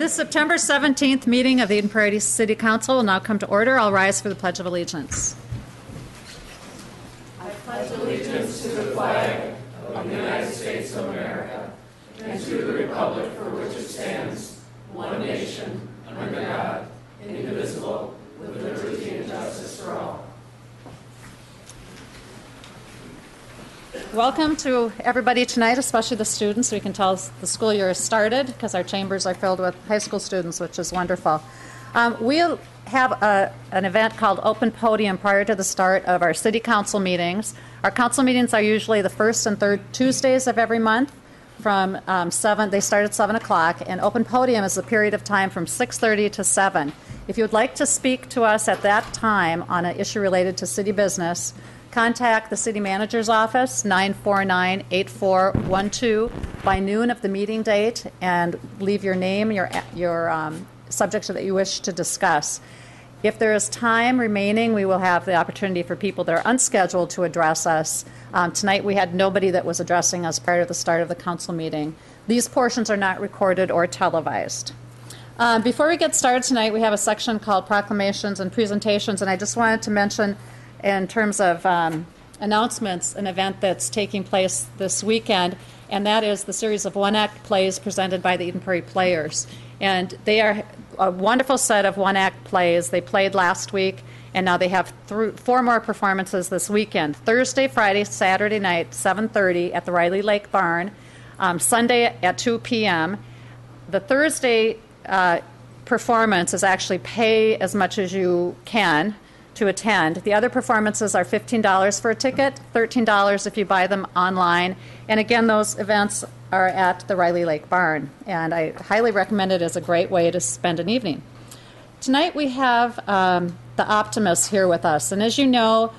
The September 17th meeting of the Eden Prairie City Council will now come to order. I'll rise for the Pledge of Allegiance. I pledge allegiance to the flag of the United States of America and to the republic for which it stands, one nation, under God, indivisible, with liberty and justice for all. Welcome to everybody tonight, especially the students. We can tell the school year has started because our chambers are filled with high school students, which is wonderful. We'll have an event called Open Podium prior to the start of our city council meetings. Our council meetings are usually the first and third Tuesdays of every month from 7. They start at 7 o'clock, and Open Podium is a period of time from 6:30 to 7. If you would like to speak to us at that time on an issue related to city business, contact the city manager's office, 949-8412, by noon of the meeting date, and leave your name, your subjects that you wish to discuss. If there is time remaining, we will have the opportunity for people that are unscheduled to address us. Tonight we had nobody that was addressing us prior to the start of the council meeting. These portions are not recorded or televised. Before we get started tonight, we have a section called Proclamations and Presentations, and I just wanted to mention in terms of announcements, an event that's taking place this weekend, and that is the series of one-act plays presented by the Eden Prairie Players. And they are a wonderful set of one-act plays. They played last week, and now they have 4 more performances this weekend. Thursday, Friday, Saturday night, 7:30 at the Riley Lake Barn. Sunday at 2 p.m. The Thursday performance is actually pay as much as you can to attend. The other performances are $15 for a ticket, $13 if you buy them online. And again, those events are at the Riley Lake Barn. And I highly recommend it as a great way to spend an evening. Tonight we have the Optimists here with us. And as you know,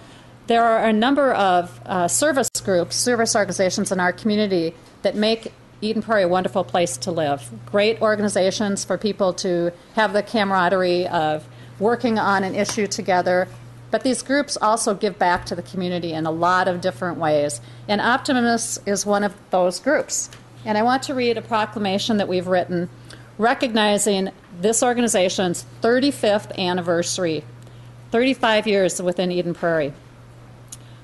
there are a number of service groups, service organizations in our community that make Eden Prairie a wonderful place to live. Great organizations for people to have the camaraderie of working on an issue together, but these groups also give back to the community in a lot of different ways, and Optimists is one of those groups. And I want to read a proclamation that we've written recognizing this organization's 35th anniversary, 35 years within Eden Prairie.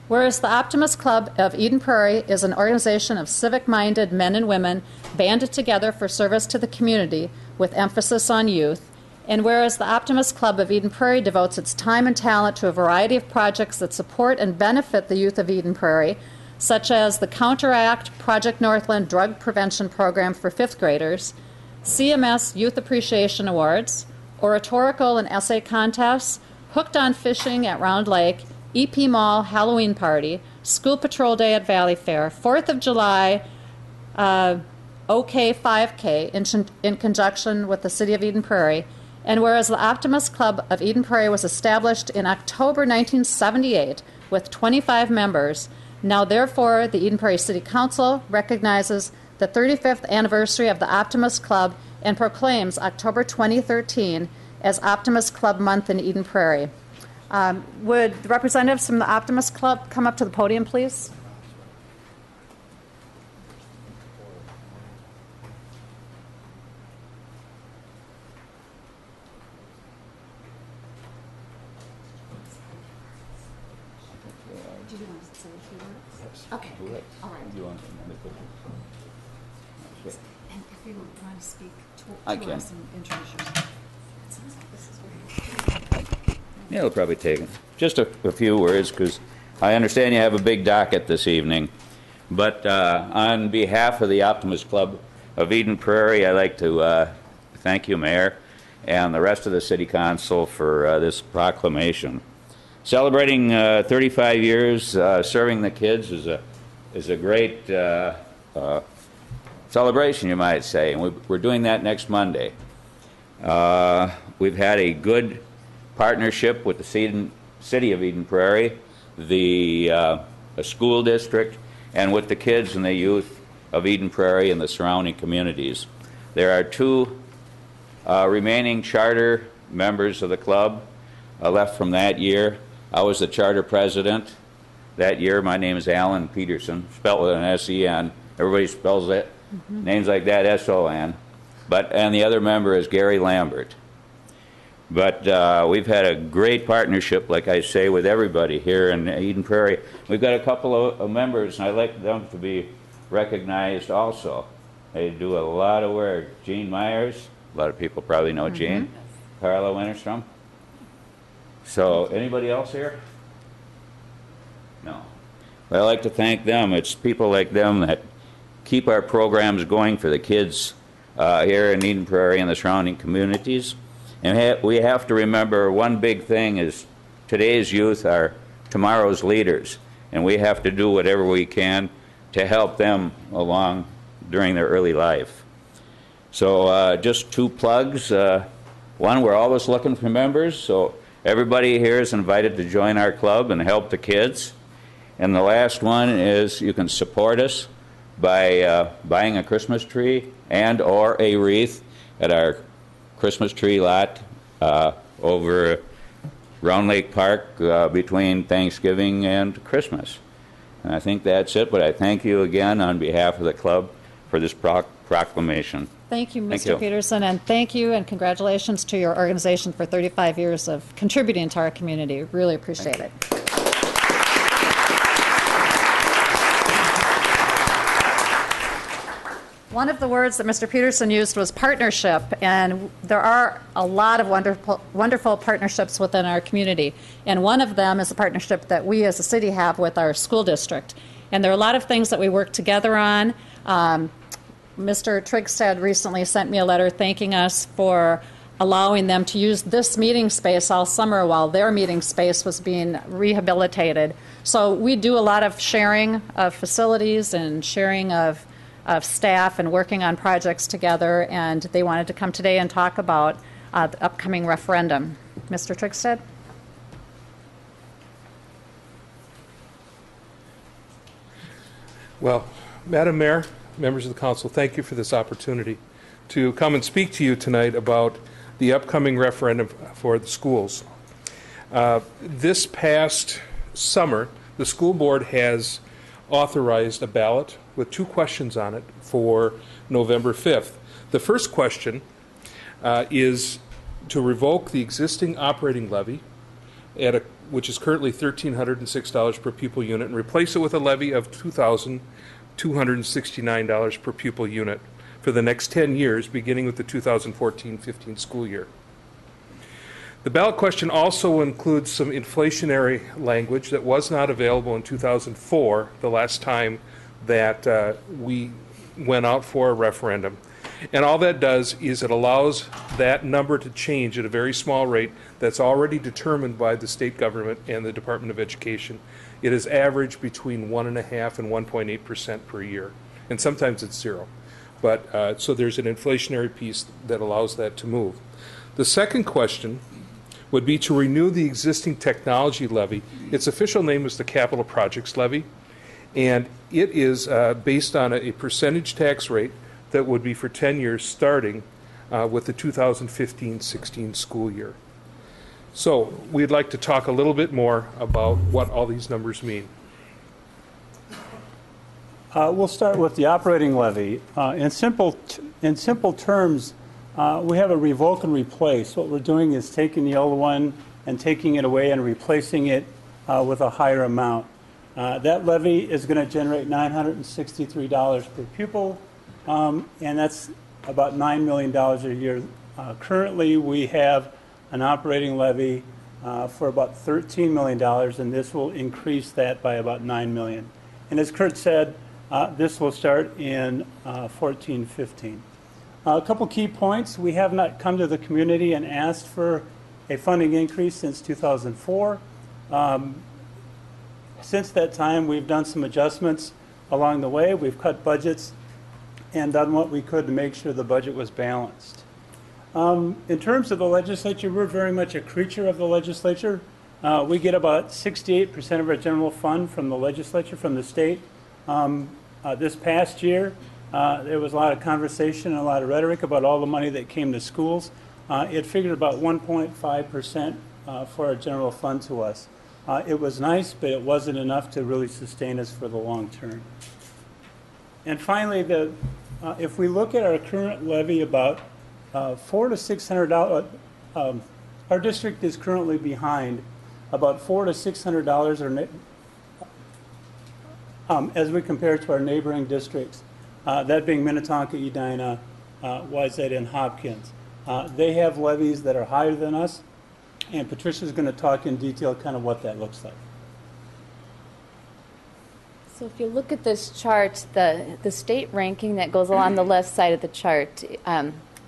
Whereas the Optimist Club of Eden Prairie is an organization of civic-minded men and women banded together for service to the community with emphasis on youth, and whereas the Optimist Club of Eden Prairie devotes its time and talent to a variety of projects that support and benefit the youth of Eden Prairie, such as the Counteract Project Northland Drug Prevention Program for 5th graders, CMS Youth Appreciation Awards, oratorical and essay contests, Hooked on Fishing at Round Lake, EP Mall Halloween Party, School Patrol Day at Valley Fair, 4th of July OK 5K in conjunction with the City of Eden Prairie. And whereas the Optimist Club of Eden Prairie was established in October 1978 with 25 members, now therefore the Eden Prairie City Council recognizes the 35th anniversary of the Optimist Club and proclaims October 2013 as Optimist Club Month in Eden Prairie. Would the representatives from the Optimist Club come up to the podium, please? Okay. All right. Do you want another picture? And if you want to speak to us and introduce yourself. It sounds like this is very Yeah, it'll probably take just a few words because I understand you have a big docket this evening. But on behalf of the Optimist Club of Eden Prairie, I'd like to thank you, Mayor, and the rest of the City Council for this proclamation. Celebrating 35 years serving the kids is a great celebration, you might say, and we're doing that next Monday. We've had a good partnership with the City of Eden Prairie, the school district, and with the kids and the youth of Eden Prairie and the surrounding communities. There are 2 remaining charter members of the club left from that year. I was the charter president that year. My name is Alan Peterson, spelled with an S-E-N. Everybody spells it. Names like that, S-O-N. and the other member is Gary Lambert. But we've had a great partnership, like I say, with everybody here in Eden Prairie. We've got a couple of members, and I'd like them to be recognized also. They do a lot of work. Jean Myers, a lot of people probably know Jean. Carla Winterstrom. So, anybody else here? No. Well, I'd like to thank them. It's people like them that keep our programs going for the kids here in Eden Prairie and the surrounding communities. And we have to remember one big thing is today's youth are tomorrow's leaders, and we have to do whatever we can to help them along during their early life. So just two plugs. One, we're always looking for members, so everybody here is invited to join our club and help the kids. And the last one is you can support us by buying a Christmas tree and or a wreath at our Christmas tree lot over Round Lake Park between Thanksgiving and Christmas. And I think that's it, but I thank you again on behalf of the club for this proclamation. Thank you, Thank Mr. you. Peterson, and thank you and congratulations to your organization for 35 years of contributing to our community. Really appreciate it. One of the words that Mr. Peterson used was partnership, and there are a lot of wonderful partnerships within our community. And one of them is a partnership that we as a city have with our school district. And there are a lot of things that we work together on. Mr. Trigstad recently sent me a letter thanking us for allowing them to use this meeting space all summer while their meeting space was being rehabilitated. So we do a lot of sharing of facilities and sharing of staff and working on projects together, and they wanted to come today and talk about the upcoming referendum. Mr. Trigstad? Well, Madam Mayor, members of the council, thank you for this opportunity to come and speak to you tonight about the upcoming referendum for the schools. This past summer, the school board has authorized a ballot with two questions on it for November 5th. The first question is to revoke the existing operating levy which is currently $1,306 per pupil unit, and replace it with a levy of $2,269 per pupil unit for the next 10 years, beginning with the 2014-15 school year. The ballot question also includes some inflationary language that was not available in 2004, the last time that we went out for a referendum. And all that does is it allows that number to change at a very small rate that's already determined by the state government and the Department of Education. It is averaged between 1.5% and 1.8% per year, and sometimes it's zero. But so there's an inflationary piece that allows that to move. The second question would be to renew the existing technology levy. Its official name is the Capital Projects Levy, and it is based on a percentage tax rate that would be for 10 years starting with the 2015-16 school year. So we'd like to talk a little bit more about what all these numbers mean. We'll start with the operating levy. In simple terms, we have a revoke and replace. What we're doing is taking the old one and taking it away and replacing it with a higher amount. That levy is going to generate $963 per pupil, and that's about $9 million a year. Currently, we have an operating levy for about $13 million, and this will increase that by about $9 million. And as Kurt said, this will start in 14-15. A couple key points. We have not come to the community and asked for a funding increase since 2004. Since that time, we've done some adjustments along the way. We've cut budgets and done what we could to make sure the budget was balanced. In terms of the legislature, we're very much a creature of the legislature. We get about 68% of our general fund from the legislature, from the state. This past year, there was a lot of conversation and a lot of rhetoric about all the money that came to schools. It figured about 1.5% for our general fund to us. It was nice, but it wasn't enough to really sustain us for the long term. And finally, the If we look at our current levy, about $400 to $600, our district is currently behind about $400 to $600 as we compare to our neighboring districts, that being Minnetonka, Edina, Wayzata, and Hopkins. They have levies that are higher than us, and Patricia's going to talk in detail kind of what that looks like. So if you look at this chart, the state ranking that goes along the left side of the chart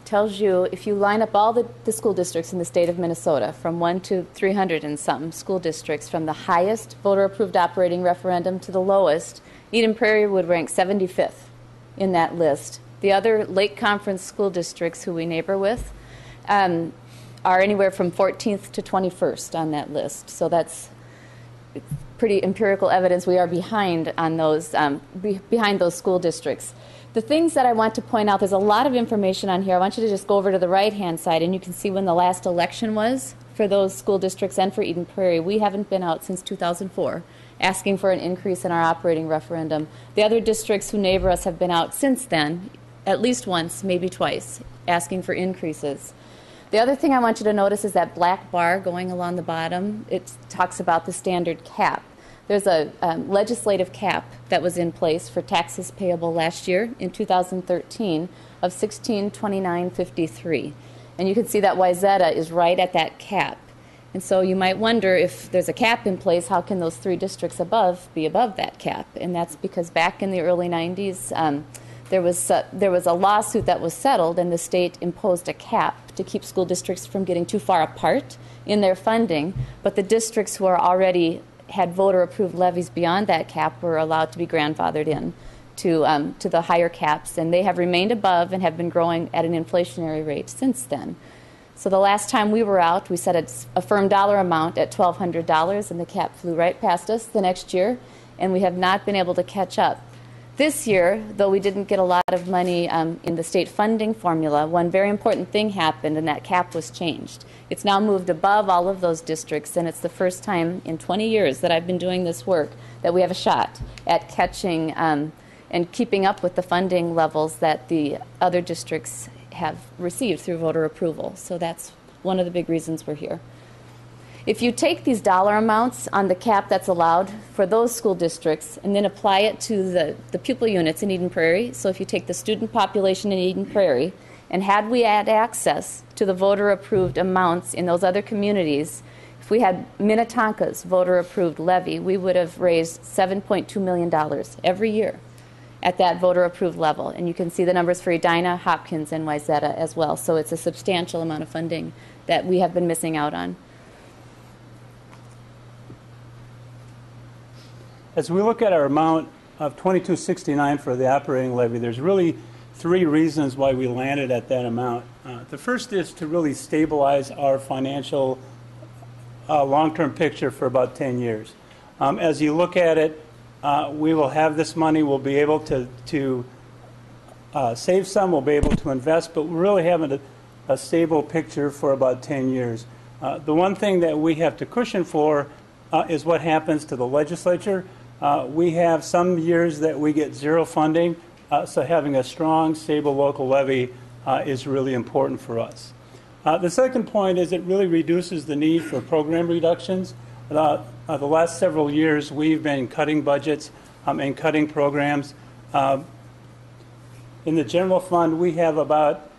tells you, if you line up all the school districts in the state of Minnesota, from 1 to 300 and something school districts, from the highest voter-approved operating referendum to the lowest, Eden Prairie would rank 75th in that list. The other Lake Conference school districts who we neighbor with are anywhere from 14th to 21st on that list. So that's pretty empirical evidence we are behind on those behind those school districts. The things that I want to point out, there's a lot of information on here. I want you to just go over to the right-hand side, and you can see when the last election was for those school districts and for Eden Prairie. We haven't been out since 2004 asking for an increase in our operating referendum. The other districts who neighbor us have been out since then, at least once, maybe twice, asking for increases. The other thing I want you to notice is that black bar going along the bottom. It talks about the standard cap. There's a legislative cap that was in place for taxes payable last year in 2013 of $1629.53. And you can see that Wayzata is right at that cap. And so you might wonder, if there's a cap in place, how can those three districts above be above that cap? And that's because back in the early 90s, there was a lawsuit that was settled, and the state imposed a cap to keep school districts from getting too far apart in their funding. But the districts who are already had voter-approved levies beyond that cap were allowed to be grandfathered in to the higher caps, and they have remained above and have been growing at an inflationary rate since then. So the last time we were out, we set a firm dollar amount at $1,200, and the cap flew right past us the next year, and we have not been able to catch up. This year, though we didn't get a lot of money in the state funding formula, one very important thing happened, and that cap was changed. It's now moved above all of those districts, and it's the first time in 20 years that I've been doing this work that we have a shot at catching and keeping up with the funding levels that the other districts have received through voter approval. So that's one of the big reasons we're here. If you take these dollar amounts on the cap that's allowed for those school districts and then apply it to the pupil units in Eden Prairie, so if you take the student population in Eden Prairie, and had we had access to the voter-approved amounts in those other communities, if we had Minnetonka's voter-approved levy, we would have raised $7.2 million every year at that voter-approved level. And you can see the numbers for Edina, Hopkins, and Wayzata as well. So it's a substantial amount of funding that we have been missing out on. As we look at our amount of $22.69 for the operating levy, there's really three reasons why we landed at that amount. The first is to really stabilize our financial long-term picture for about 10 years. As you look at it, we will have this money, we'll be able to save some, we'll be able to invest, but we're really having a stable picture for about 10 years. The one thing that we have to cushion for is what happens to the legislature. We have some years that we get zero funding, so having a strong, stable local levy is really important for us. The second point is it really reduces the need for program reductions. The last several years, we've been cutting budgets and cutting programs. In the general fund, we have about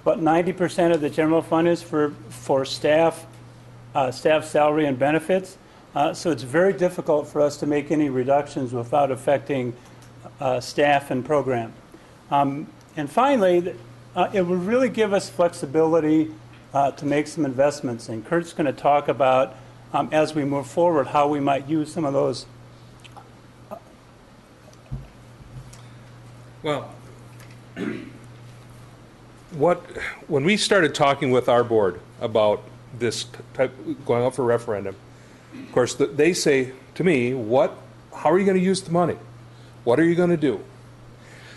90% of the general fund is for staff salary and benefits. So it's very difficult for us to make any reductions without affecting staff and program. And finally, it would really give us flexibility to make some investments. And Kurt's going to talk about, as we move forward, how we might use some of those. Well, when we started talking with our board about this type going up for referendum, of course, they say to me, how are you going to use the money? What are you going to do?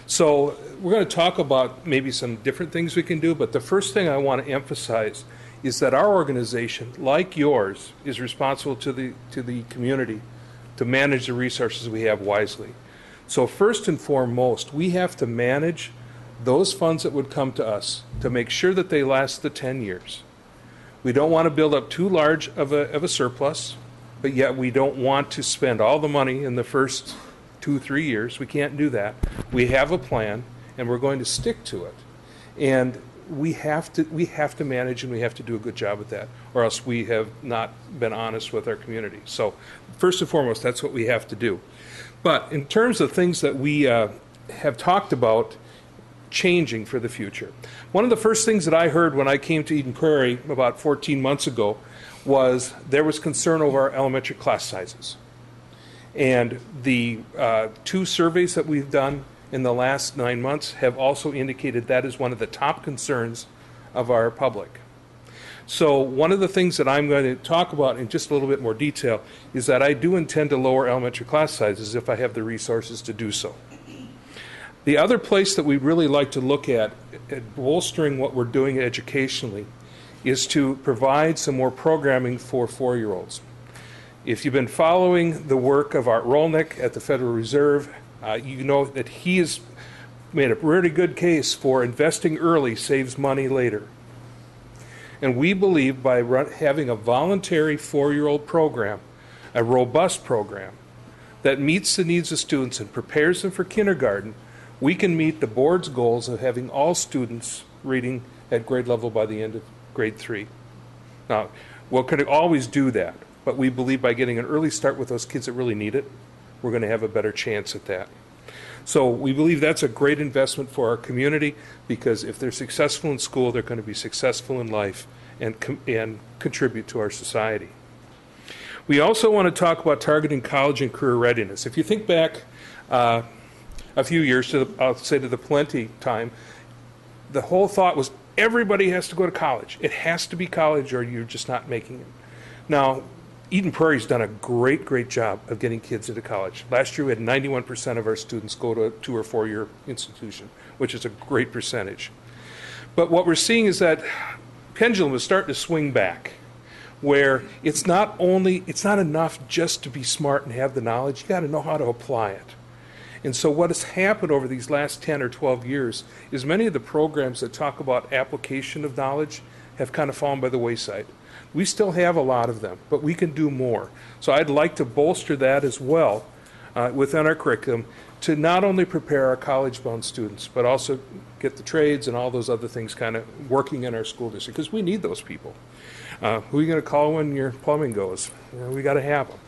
So we're going to talk about maybe some different things we can do, but the first thing I want to emphasize is that our organization, like yours, is responsible to the community to manage the resources we have wisely. So first and foremost, we have to manage those funds that would come to us to make sure that they last the 10 years. We don't want to build up too large of a surplus, but yet we don't want to spend all the money in the first 2-3 years. We can't do that. We have a plan, and we're going to stick to it. And we have to manage, and we have to do a good job at that, or else we have not been honest with our community. So first and foremost, that's what we have to do. But in terms of things that we have talked about changing for the future, one of the first things that I heard when I came to Eden Prairie about 14 months ago was there was concern over our elementary class sizes. And the 2 surveys that we've done in the last 9 months have also indicated that is one of the top concerns of our public. So one of the things that I'm going to talk about in just a little bit more detail is that I do intend to lower elementary class sizes if I have the resources to do so. The other place that we really like to look at bolstering what we're doing educationally is to provide some more programming for 4-year-olds. If you've been following the work of Art Rolnick at the Federal Reserve, you know that he has made a really good case for investing early saves money later. And we believe by having a voluntary 4-year-old program, a robust program, that meets the needs of students and prepares them for kindergarten, we can meet the board's goals of having all students reading at grade level by the end of grade 3. Now, we could always do that, but we believe by getting an early start with those kids that really need it, we're going to have a better chance at that. So we believe that's a great investment for our community, because if they're successful in school, they're going to be successful in life and contribute to our society. We also want to talk about targeting college and career readiness. If you think back a few years to I'll say to the Plenty time, the whole thought was everybody has to go to college. It has to be college or you're just not making it. Now, Eden Prairie's done a great job of getting kids into college. Last year we had 91% of our students go to a 2- or 4-year institution, which is a great percentage. But what we're seeing is that pendulum is starting to swing back, where it's not enough just to be smart and have the knowledge, you got to know how to apply it. And so what has happened over these last 10 or 12 years is many of the programs that talk about application of knowledge have kind of fallen by the wayside. We still have a lot of them, but we can do more. So I'd like to bolster that as well within our curriculum to not only prepare our college-bound students, but also get the trades and all those other things kind of working in our school district, because we need those people. Who are you going to call when your plumbing goes? We got to have them.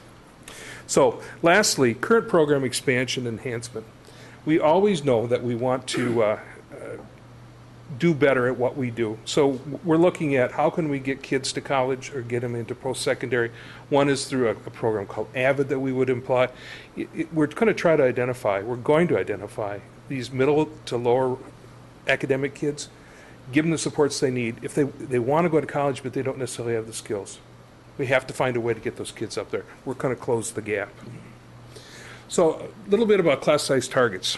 So lastly, current program expansion enhancement. We always know that we want to do better at what we do. So we're looking at how can we get kids to college or get them into post-secondary. One is through a program called AVID that we would imply. We're going to identify these middle to lower academic kids, give them the supports they need. If they want to go to college but they don't necessarily have the skills, we have to find a way to get those kids up there. We're going to close the gap. So a little bit about class size targets.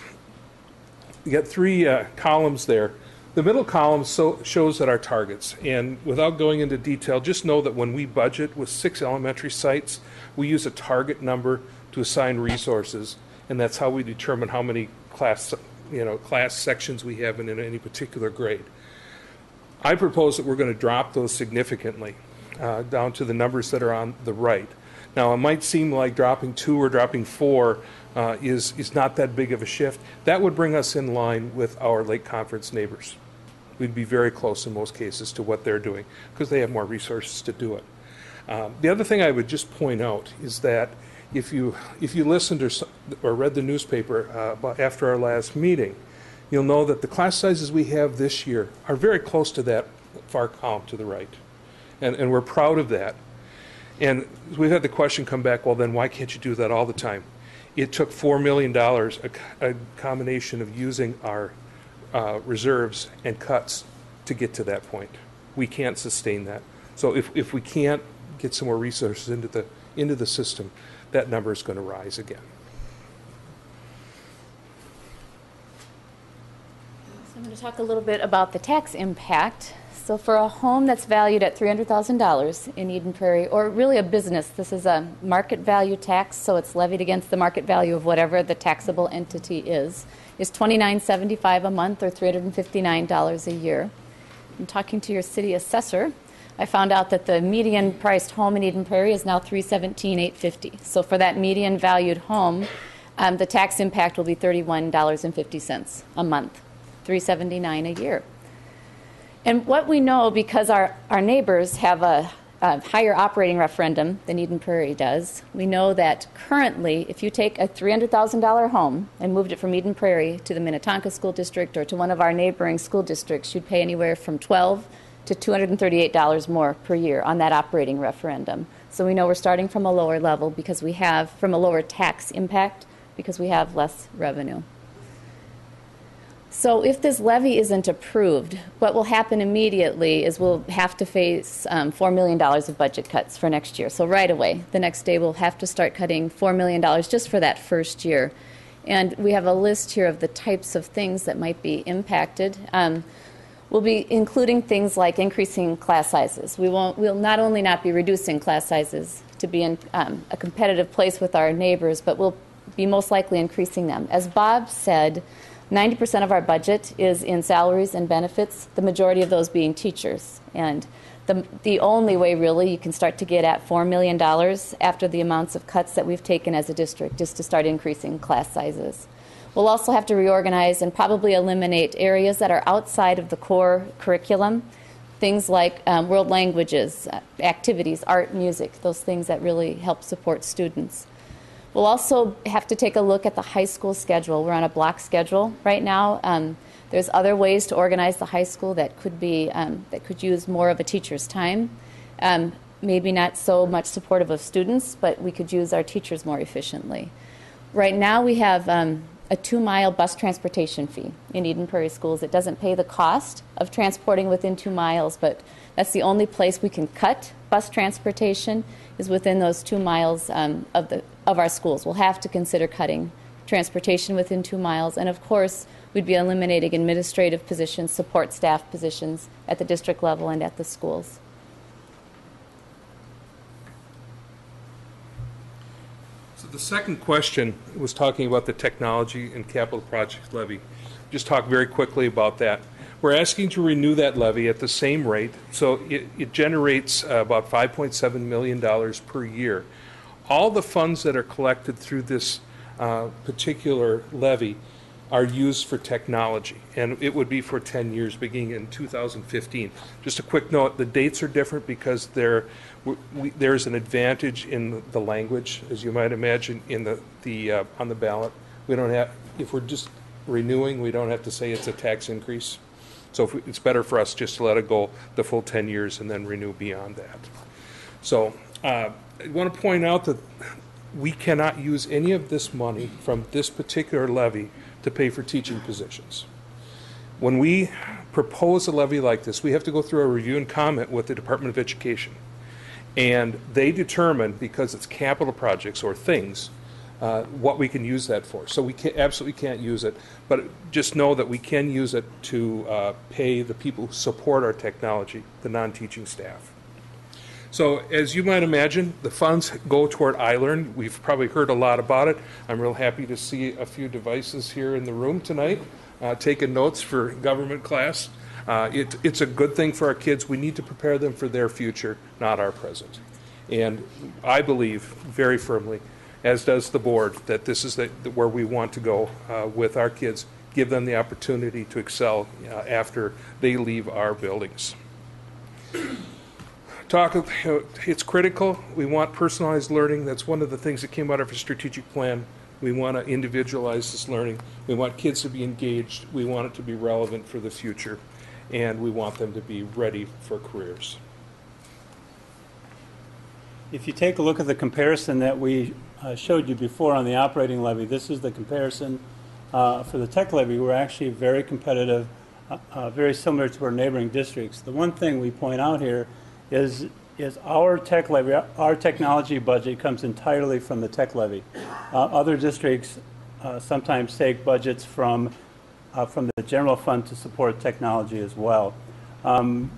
You got 3 columns there. The middle column shows that our targets, and without going into detail, just know that when we budget with 6 elementary sites, we use a target number to assign resources, and that's how we determine how many class sections we have in any particular grade. I propose that we're going to drop those significantly down to the numbers that are on the right. Now, it might seem like dropping 2 or dropping 4 is not that big of a shift. That would bring us in line with our Lake Conference neighbors. We'd be very close in most cases to what they're doing because they have more resources to do it. The other thing I would just point out is that if you listened or read the newspaper after our last meeting, you'll know that the class sizes we have this year are very close to that far column to the right. And we're proud of that. And we've had the question come back, well, then why can't you do that all the time? It took $4 million, a combination of using our reserves and cuts to get to that point. We can't sustain that. So if we can't get some more resources into the system, that number is going to rise again. I'm going to talk a little bit about the tax impact. So for a home that's valued at $300,000 in Eden Prairie, or really a business, this is a market value tax, so it's levied against the market value of whatever the taxable entity is $29.75 a month or $359 a year. I'm talking to your city assessor. I found out that the median priced home in Eden Prairie is now $317,850. So for that median valued home, the tax impact will be $31.50 a month, $379 a year. And what we know, because our neighbors have a higher operating referendum than Eden Prairie does, we know that currently, if you take a $300,000 home and moved it from Eden Prairie to the Minnetonka School District or to one of our neighboring school districts, you'd pay anywhere from $12 to $238 more per year on that operating referendum. So we know we're starting from a lower level because we have, from a lower tax impact, because we have less revenue. So if this levy isn't approved, what will happen immediately is we'll have to face $4 million of budget cuts for next year. So right away, the next day, we'll have to start cutting $4 million just for that first year. And we have a list here of the types of things that might be impacted. We'll be including things like increasing class sizes. We'll not only not be reducing class sizes to be in a competitive place with our neighbors, but we'll be most likely increasing them. As Bob said, 90% of our budget is in salaries and benefits, the majority of those being teachers. And the only way, really, you can start to get at $4 million after the amounts of cuts that we've taken as a district is to start increasing class sizes. We'll also have to reorganize and probably eliminate areas that are outside of the core curriculum, things like world languages, activities, art, music, those things that really help support students. We'll also have to take a look at the high school schedule. We're on a block schedule right now. There's other ways to organize the high school that could be that could use more of a teacher's time. Maybe not so much supportive of students, but we could use our teachers more efficiently. Right now we have a 2-mile bus transportation fee in Eden Prairie schools. It doesn't pay the cost of transporting within 2 miles, but that's the only place we can cut bus transportation is within those 2 miles of our schools. We'll have to consider cutting transportation within 2 miles, and of course, we'd be eliminating administrative positions, support staff positions at the district level and at the schools. So the second question was talking about the technology and capital projects levy. Just talk very quickly about that. We're asking to renew that levy at the same rate, so it generates about $5.7 million per year. All the funds that are collected through this particular levy are used for technology, and it would be for 10 years beginning in 2015. Just a quick note, the dates are different because there's an advantage in the language, as you might imagine, in the on the ballot. We don't have, if we're just renewing, we don't have to say it's a tax increase. So it's better for us just to let it go the full 10 years and then renew beyond that. So I want to point out that we cannot use any of this money from this particular levy to pay for teaching positions. When we propose a levy like this, we have to go through a review and comment with the Department of Education. And they determine, because it's capital projects or things, what we can use that for. So we absolutely can't use it, but just know that we can use it to pay the people who support our technology, the non-teaching staff. So as you might imagine, the funds go toward iLearn. We've probably heard a lot about it. I'm real happy to see a few devices here in the room tonight, taking notes for government class. It's a good thing for our kids. We need to prepare them for their future, not our present. And I believe very firmly, as does the board, that this is where we want to go with our kids, give them the opportunity to excel after they leave our buildings. It's critical. We want personalized learning. That's one of the things that came out of our strategic plan. We want to individualize this learning. We want kids to be engaged. We want it to be relevant for the future. And we want them to be ready for careers. If you take a look at the comparison that we showed you before on the operating levy, this is the comparison for the tech levy. We're actually very competitive, very similar to our neighboring districts. The one thing we point out here is our tech levy, our technology budget comes entirely from the tech levy. Other districts sometimes take budgets from from the general fund to support technology as well. The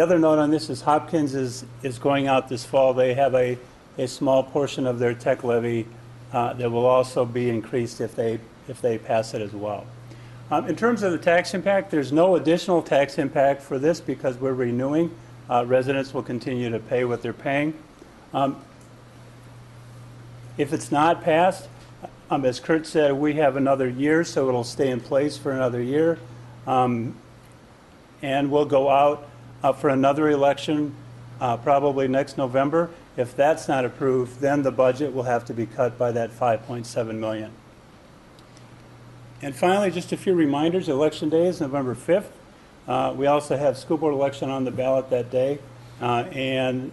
other note on this is Hopkins is going out this fall. They have a small portion of their tech levy that will also be increased if they pass it as well. In terms of the tax impact, there's no additional tax impact for this because we're renewing. Residents will continue to pay what they're paying. If it's not passed, as Kurt said, we have another year, so it'll stay in place for another year. And we'll go out for another election probably next November. If that's not approved, then the budget will have to be cut by that $5.7 million. And finally, just a few reminders. Election Day is November 5th. We also have school board election on the ballot that day. And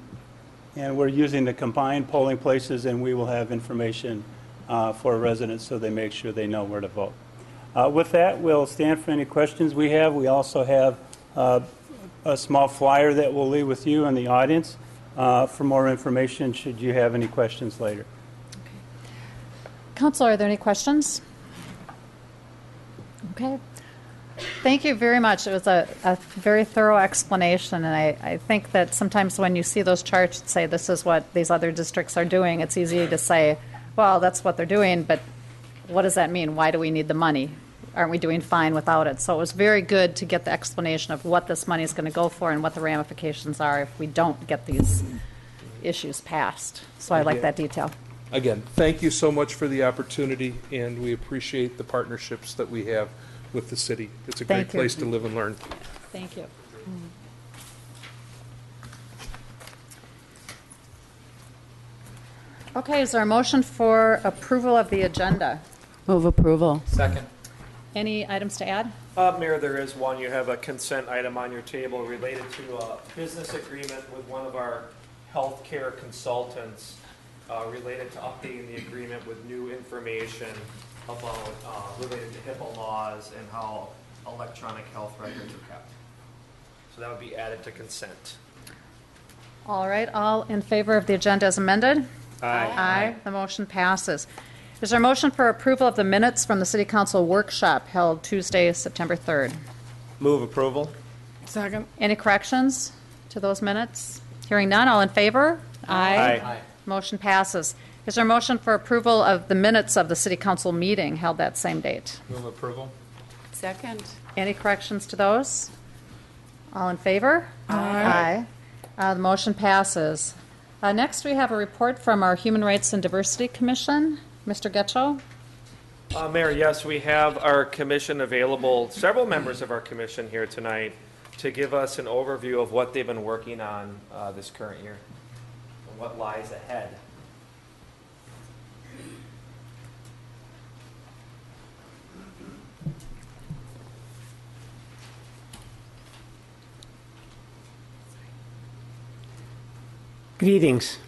we're using the combined polling places, and we will have information for residents so they make sure they know where to vote. With that, we'll stand for any questions we have. We also have a small flyer that we'll leave with you in the audience for more information should you have any questions later. Okay. Council, are there any questions? Okay. Thank you very much. It was a very thorough explanation, and I think that sometimes when you see those charts that say this is what these other districts are doing, it's easy to say, well, that's what they're doing, but what does that mean? Why do we need the money? Aren't we doing fine without it? So it was very good to get the explanation of what this money is going to go for and what the ramifications are if we don't get these issues passed. So I like that detail. Again, thank you so much for the opportunity, and we appreciate the partnerships that we have with the city. It's a great place to live and learn. Thank you. Okay, is there a motion for approval of the agenda? Move approval. Second. Any items to add? Mayor, there is one. You have a consent item on your table related to a business agreement with one of our healthcare consultants related to updating the agreement with new information about related to HIPAA laws and how electronic health records are kept. So that would be added to consent. All right, all in favor of the agenda as amended? Aye. Aye. The motion passes. Is there a motion for approval of the minutes from the City Council workshop held Tuesday, September 3rd? Move approval. Second. Any corrections to those minutes? Hearing none, all in favor? Aye. Motion passes. Is there a motion for approval of the minutes of the City Council meeting held that same date? Move approval. Second. Any corrections to those? All in favor? Aye. The motion passes. Next, we have a report from our Human Rights and Diversity Commission. Mr. Getchell? Mayor, yes, we have our commission available, several members of our commission here tonight to give us an overview of what they've been working on this current year and what lies ahead. Greetings.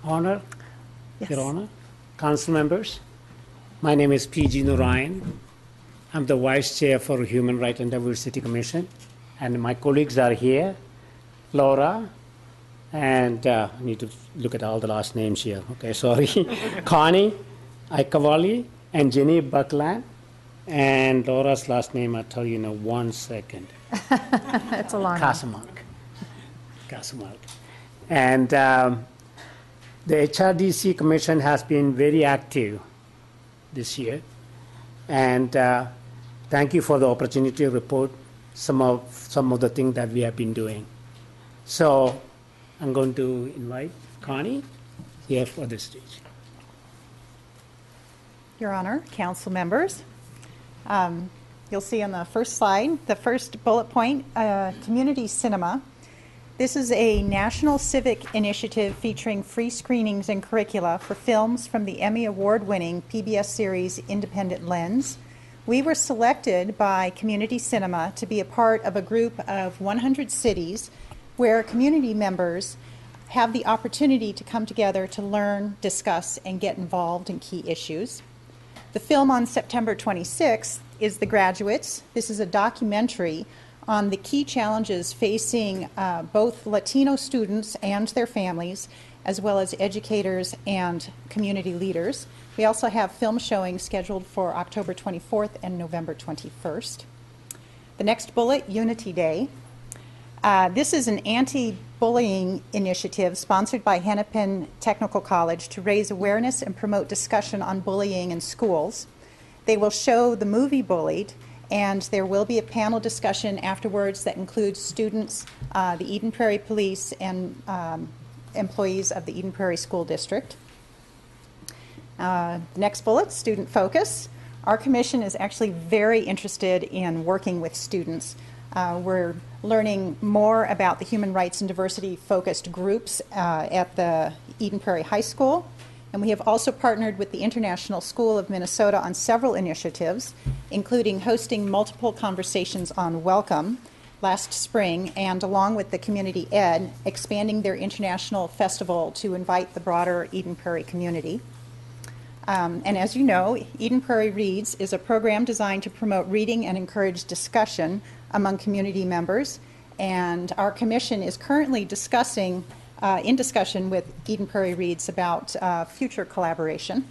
Honor, Yes. Your Honor, Council members. My name is P.G. Narayan. I'm the Vice Chair for Human Rights and Diversity Commission, and my colleagues are here, Laura, and I need to look at all the last names here. Okay, sorry. Connie, Aikavali, and Jenny Buckland, and Laura's last name I'll tell you in 1 second. It's a long one. Casamark. And the HRDC Commission has been very active this year. And thank you for the opportunity to report some of the things that we have been doing. So I'm going to invite Connie here for the stage. Your Honor, council members, you'll see on the first slide, the first bullet point, community cinema. This is a national civic initiative featuring free screenings and curricula for films from the Emmy Award-winning PBS series Independent Lens. We were selected by Community Cinema to be a part of a group of 100 cities where community members have the opportunity to come together to learn, discuss, and get involved in key issues. The film on September 26th is The Graduates. This is a documentary on the key challenges facing both Latino students and their families as well as educators and community leaders. We also have film showing scheduled for October 24th and November 21st. The next bullet, Unity Day. This is an anti-bullying initiative sponsored by Hennepin Technical College to raise awareness and promote discussion on bullying in schools. They will show the movie Bullied, and there will be a panel discussion afterwards that includes students, the Eden Prairie Police, and employees of the Eden Prairie School District. Next bullet, student focus. Our commission is actually very interested in working with students. We're learning more about the human rights and diversity focused groups at the Eden Prairie High School. And we have also partnered with the International School of Minnesota on several initiatives, including hosting multiple conversations on welcome last spring, and along with the Community Ed, expanding their international festival to invite the broader Eden Prairie community. And as you know, Eden Prairie Reads is a program designed to promote reading and encourage discussion among community members. And our commission is currently in discussion with Eden Prairie Reads about future collaboration.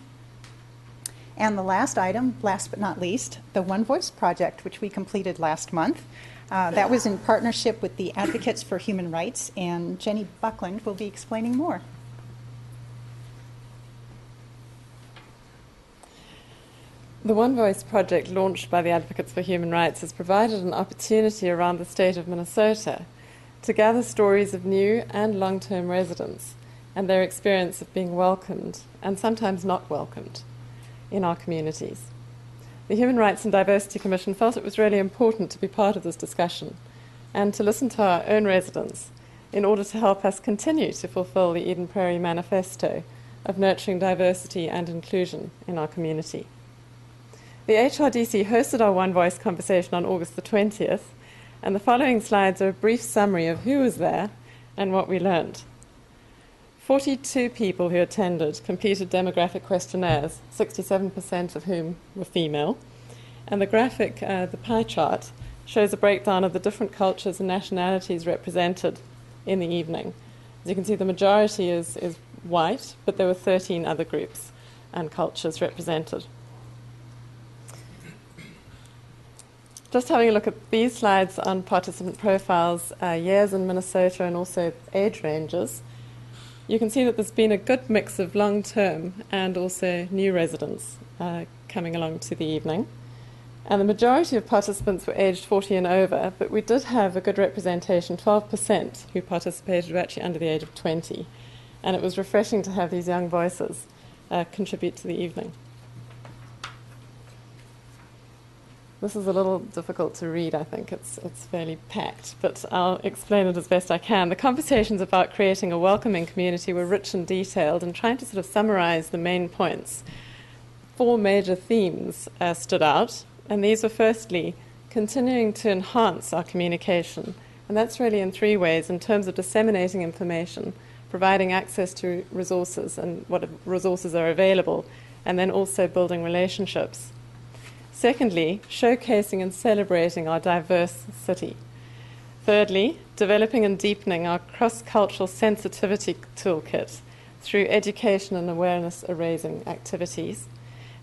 And the last item, last but not least, the One Voice project, which we completed last month. That was in partnership with the Advocates for Human Rights, and Jenny Buckland will be explaining more. The One Voice project, launched by the Advocates for Human Rights, has provided an opportunity around the state of Minnesota to gather stories of new and long-term residents and their experience of being welcomed and sometimes not welcomed in our communities. The Human Rights and Diversity Commission felt it was really important to be part of this discussion and to listen to our own residents in order to help us continue to fulfill the Eden Prairie Manifesto of nurturing diversity and inclusion in our community. The HRDC hosted our One Voice conversation on August the 20th, and the following slides are a brief summary of who was there and what we learned. 42 people who attended completed demographic questionnaires, 67% of whom were female, and the graphic, the pie chart, shows a breakdown of the different cultures and nationalities represented in the evening. As you can see, the majority is white, but there were 13 other groups and cultures represented. Just having a look at these slides on participant profiles, years in Minnesota and also age ranges, you can see that there's been a good mix of long-term and also new residents coming along to the evening. And the majority of participants were aged 40 and over, but we did have a good representation, 12% who participated were actually under the age of 20. And it was refreshing to have these young voices contribute to the evening. This is a little difficult to read, I think. It's fairly packed, but I'll explain it as best I can. The conversations about creating a welcoming community were rich and detailed, and trying to sort of summarize the main points. 4 major themes stood out, and these were firstly, continuing to enhance our communication, and that's really in 3 ways, in terms of disseminating information, providing access to resources and what resources are available, and then also building relationships. Secondly, showcasing and celebrating our diverse city. Thirdly, developing and deepening our cross-cultural sensitivity toolkit through education and awareness-raising activities.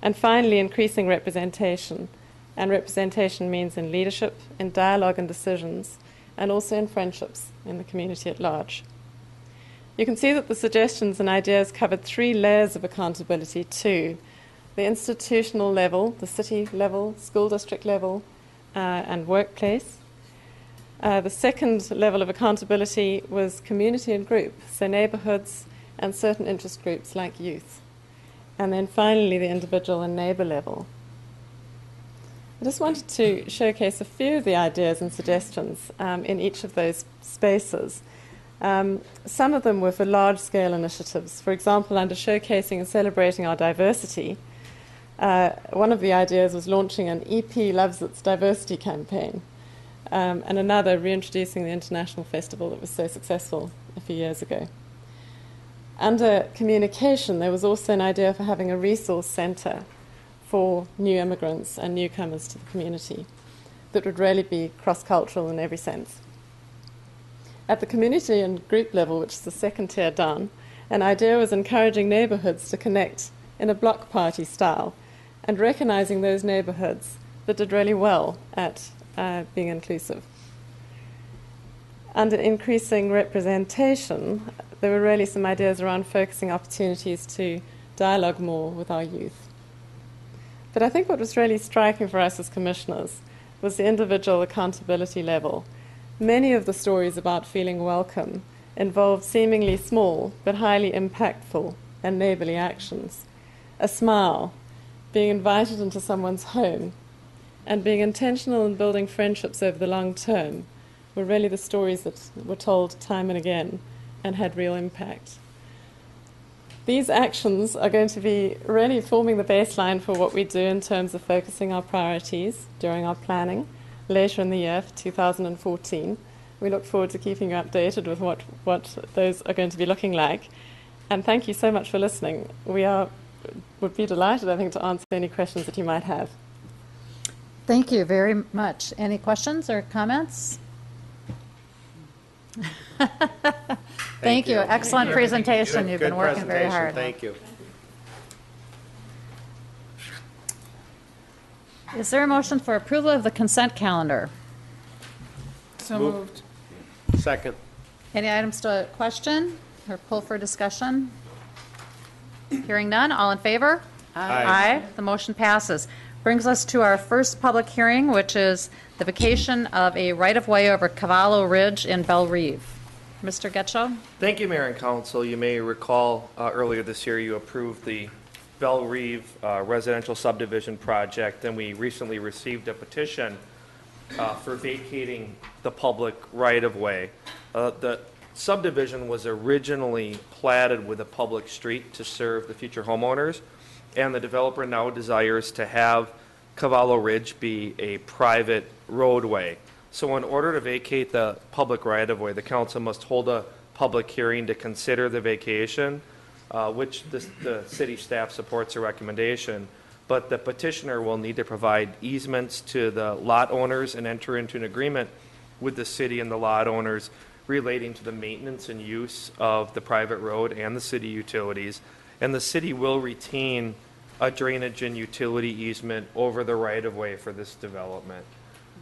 And finally, increasing representation. And representation means in leadership, in dialogue and decisions, and also in friendships in the community at large. You can see that the suggestions and ideas covered 3 layers of accountability too. The institutional level, the city level, school district level, and workplace. The second level of accountability was community and group, so neighborhoods and certain interest groups like youth. And then finally, the individual and neighbor level. I just wanted to showcase a few of the ideas and suggestions in each of those spaces. Some of them were for large-scale initiatives. For example, under showcasing and celebrating our diversity, one of the ideas was launching an EP Loves Its Diversity campaign, and another reintroducing the international festival that was so successful a few years ago. Under communication, there was also an idea for having a resource centre for new immigrants and newcomers to the community that would really be cross-cultural in every sense. At the community and group level, which is the second tier down, An idea was encouraging neighborhoods to connect in a block party style and recognizing those neighborhoods that did really well at being inclusive. Under increasing representation, there were really some ideas around focusing opportunities to dialogue more with our youth. But I think what was really striking for us as commissioners was the individual accountability level. Many of the stories about feeling welcome involved seemingly small but highly impactful and neighborly actions. A smile, being invited into someone's home, and being intentional in building friendships over the long term were really the stories that were told time and again and had real impact. These actions are going to be really forming the baseline for what we do in terms of focusing our priorities during our planning later in the year for 2014. We look forward to keeping you updated with what those are going to be looking like. And thank you so much for listening. Would be delighted, I think, to answer any questions that you might have. Thank you very much. Any questions or comments? Thank you. Excellent presentation. You've been working very hard. Thank you. Is there a motion for approval of the consent calendar? So moved. Second. Any items to question or pull for discussion? Hearing none, all in favor? Aye. The motion passes. Brings us to our first public hearing, which is the vacation of a right-of-way over Cavallo Ridge in Belle Reve. Mr. Getchell? Thank you, Mayor and Council. You may recall earlier this year you approved the Belle Reve residential subdivision project, and we recently received a petition for vacating the public right-of-way. The subdivision was originally platted with a public street to serve the future homeowners, and the developer now desires to have Cavallo Ridge be a private roadway. So in order to vacate the public right-of-way, the council must hold a public hearing to consider the vacation, which the city staff supports the recommendation. But the petitioner will need to provide easements to the lot owners and enter into an agreement with the city and the lot owners relating to the maintenance and use of the private road and the city utilities. And the city will retain a drainage and utility easement over the right-of-way for this development.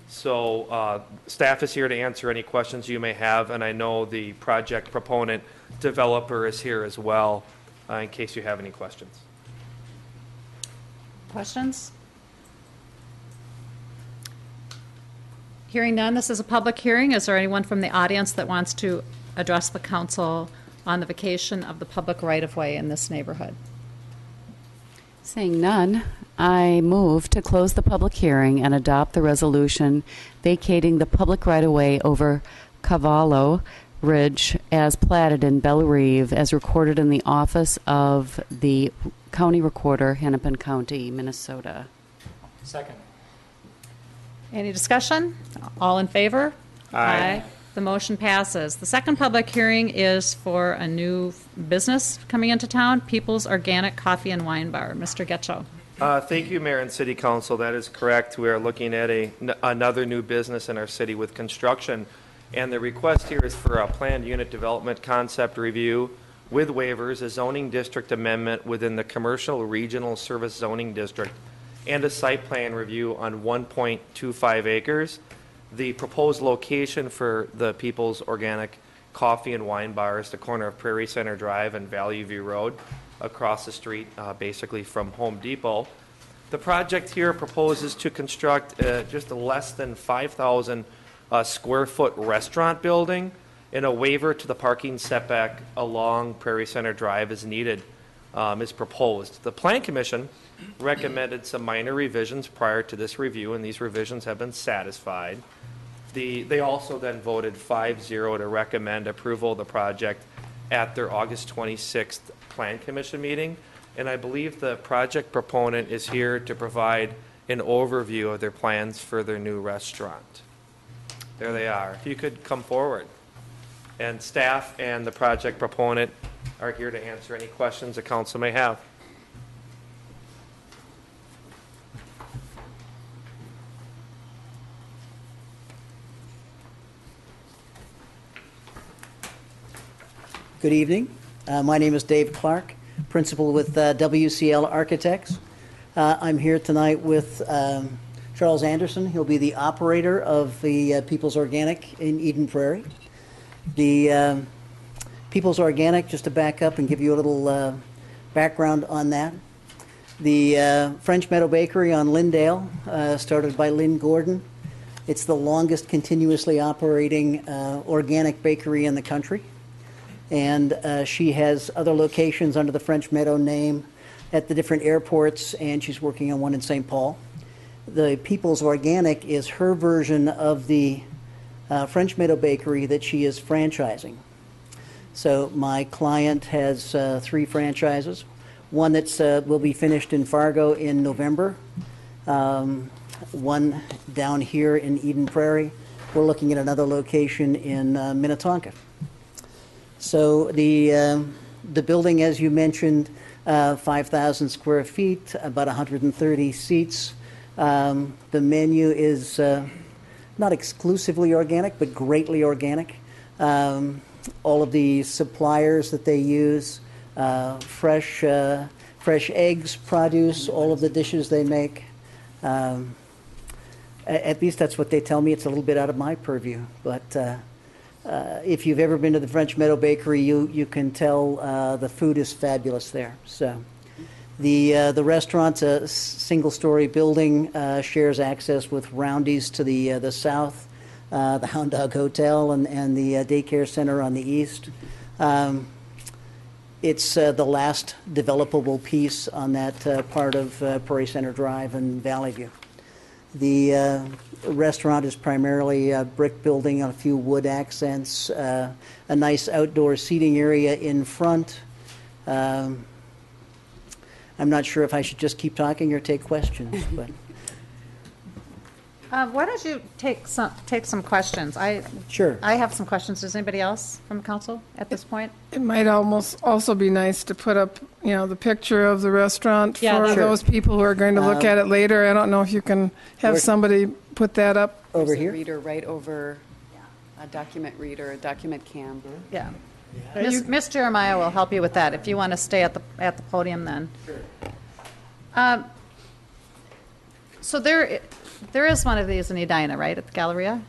So staff is here to answer any questions you may have, and I know the project proponent developer is here as well in case you have any questions. Questions? Hearing none, this is a public hearing. Is there anyone from the audience that wants to address the council on the vacation of the public right-of-way in this neighborhood? Seeing none, I move to close the public hearing and adopt the resolution vacating the public right-of-way over Cavallo Ridge as platted in Belle Reve as recorded in the office of the County Recorder, Hennepin County, Minnesota. Second. Any discussion? All in favor? Aye. The motion passes. The second public hearing is for a new business coming into town, People's Organic Coffee and Wine Bar. Mr. Getchell. Thank you, Mayor and City Council. That is correct. We are looking at another new business in our city with construction. And the request here is for a planned unit development concept review with waivers, a zoning district amendment within the Commercial Regional Service Zoning District, and a site plan review on 1.25 acres. The proposed location for the People's Organic Coffee and Wine Bar is the corner of Prairie Center Drive and Valley View Road, across the street, basically from Home Depot. The project here proposes to construct just a less than 5,000 square foot restaurant building, and a waiver to the parking setback along Prairie Center Drive is needed, is proposed. The Plan Commission recommended some minor revisions prior to this review, and these revisions have been satisfied. They also then voted 5-0 to recommend approval of the project at their August 26th Plan Commission meeting, and I believe the project proponent is here to provide an overview of their plans for their new restaurant. There they are. If you could come forward. And staff and the project proponent are here to answer any questions the council may have. Good evening. My name is Dave Clark, principal with WCL Architects. I'm here tonight with Charles Anderson. He'll be the operator of the People's Organic in Eden Prairie. The People's Organic, just to back up and give you a little background on that. The French Meadow Bakery on Lyndale, started by Lynn Gordon. It's the longest continuously operating organic bakery in the country. And she has other locations under the French Meadow name at the different airports, and she's working on one in St. Paul. The People's Organic is her version of the French Meadow Bakery that she is franchising. So my client has 3 franchises. One that's will be finished in Fargo in November. One down here in Eden Prairie. We're looking at another location in Minnetonka. So the building, as you mentioned, 5,000 square feet, about 130 seats. The menu is not exclusively organic, but greatly organic. All of the suppliers that they use, fresh eggs, produce, all of the dishes they make. At least that's what they tell me. It's a little bit out of my purview, but if you've ever been to the French Meadow Bakery, you can tell the food is fabulous there. So the restaurant's a single-story building, shares access with Roundy's to the south, the Hound Dog Hotel, and the daycare center on the east. It's the last developable piece on that part of Prairie Center Drive and Valley View. The restaurant is primarily a brick building on a few wood accents, a nice outdoor seating area in front. I'm not sure if I should just keep talking or take questions, but. Why don't you take some questions? Sure. I have some questions. Does anybody else from council at this point? It might almost also be nice to put up, the picture of the restaurant for those people who are going to look at it later. I don't know if you can have somebody put that up. Over There's here? a reader right over a document reader, a document cam. Yeah. Miss Jeremiah will help you with that if you want to stay at the podium then. Sure. So there is one of these in Edina, right, at the Galleria?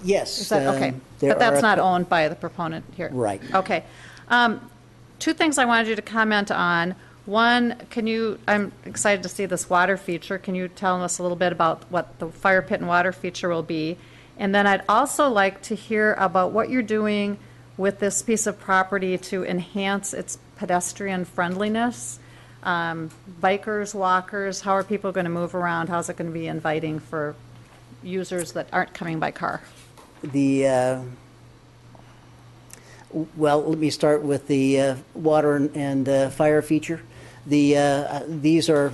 Yes. Is that, okay. But that's not owned by the proponent here. Right. Okay. 2 things I wanted you to comment on. One, I'm excited to see this water feature. Can you tell us a little bit about what the fire pit and water feature will be? And then I'd also like to hear about what you're doing with this piece of property to enhance its pedestrian friendliness. Bikers, walkers, how are people going to move around? How's it going to be inviting for users that aren't coming by car? Well, let me start with the water and fire feature. These are,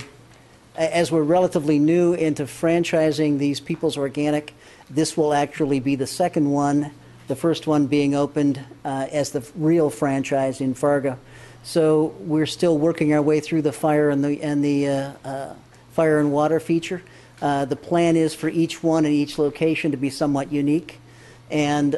as we're relatively new into franchising these People's Organic, this will actually be the second one, the first one being opened as the real franchise in Fargo. So we're still working our way through the fire and the fire and water feature. The plan is for each one and each location to be somewhat unique, and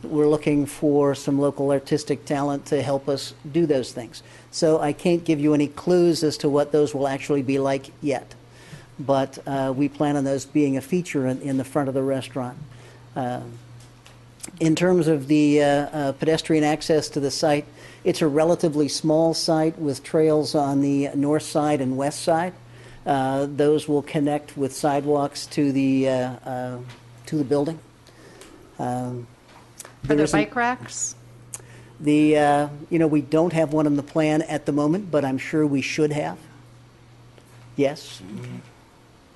we're looking for some local artistic talent to help us do those things. So I can't give you any clues as to what those will actually be like yet, but we plan on those being a feature in the front of the restaurant. In terms of the pedestrian access to the site, it's a relatively small site with trails on the north side and west side. Those will connect with sidewalks to the building. Are there bike racks? We don't have one in the plan at the moment, but I'm sure we should have. Yes.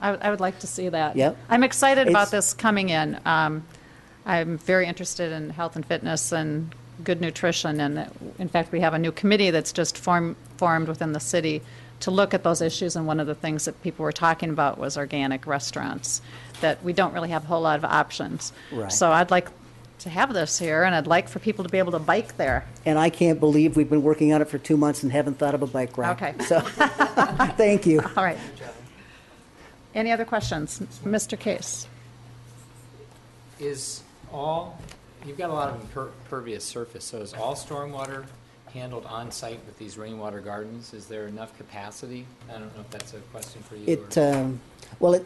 I would like to see that. Yep. I'm excited about this coming in. I'm very interested in health and fitness and good nutrition, and in fact we have a new committee that's just formed within the city to look at those issues, and one of the things that people were talking about was organic restaurants, that we don't really have a whole lot of options. Right. So I'd like to have this here, and I'd like for people to be able to bike there. And I can't believe we've been working on it for 2 months and haven't thought of a bike rack. Okay. So thank you. All right. Any other questions? Mr. Case. You've got a lot of impervious surface, so is all stormwater handled on-site with these rainwater gardens? Is there enough capacity? I don't know if that's a question for you.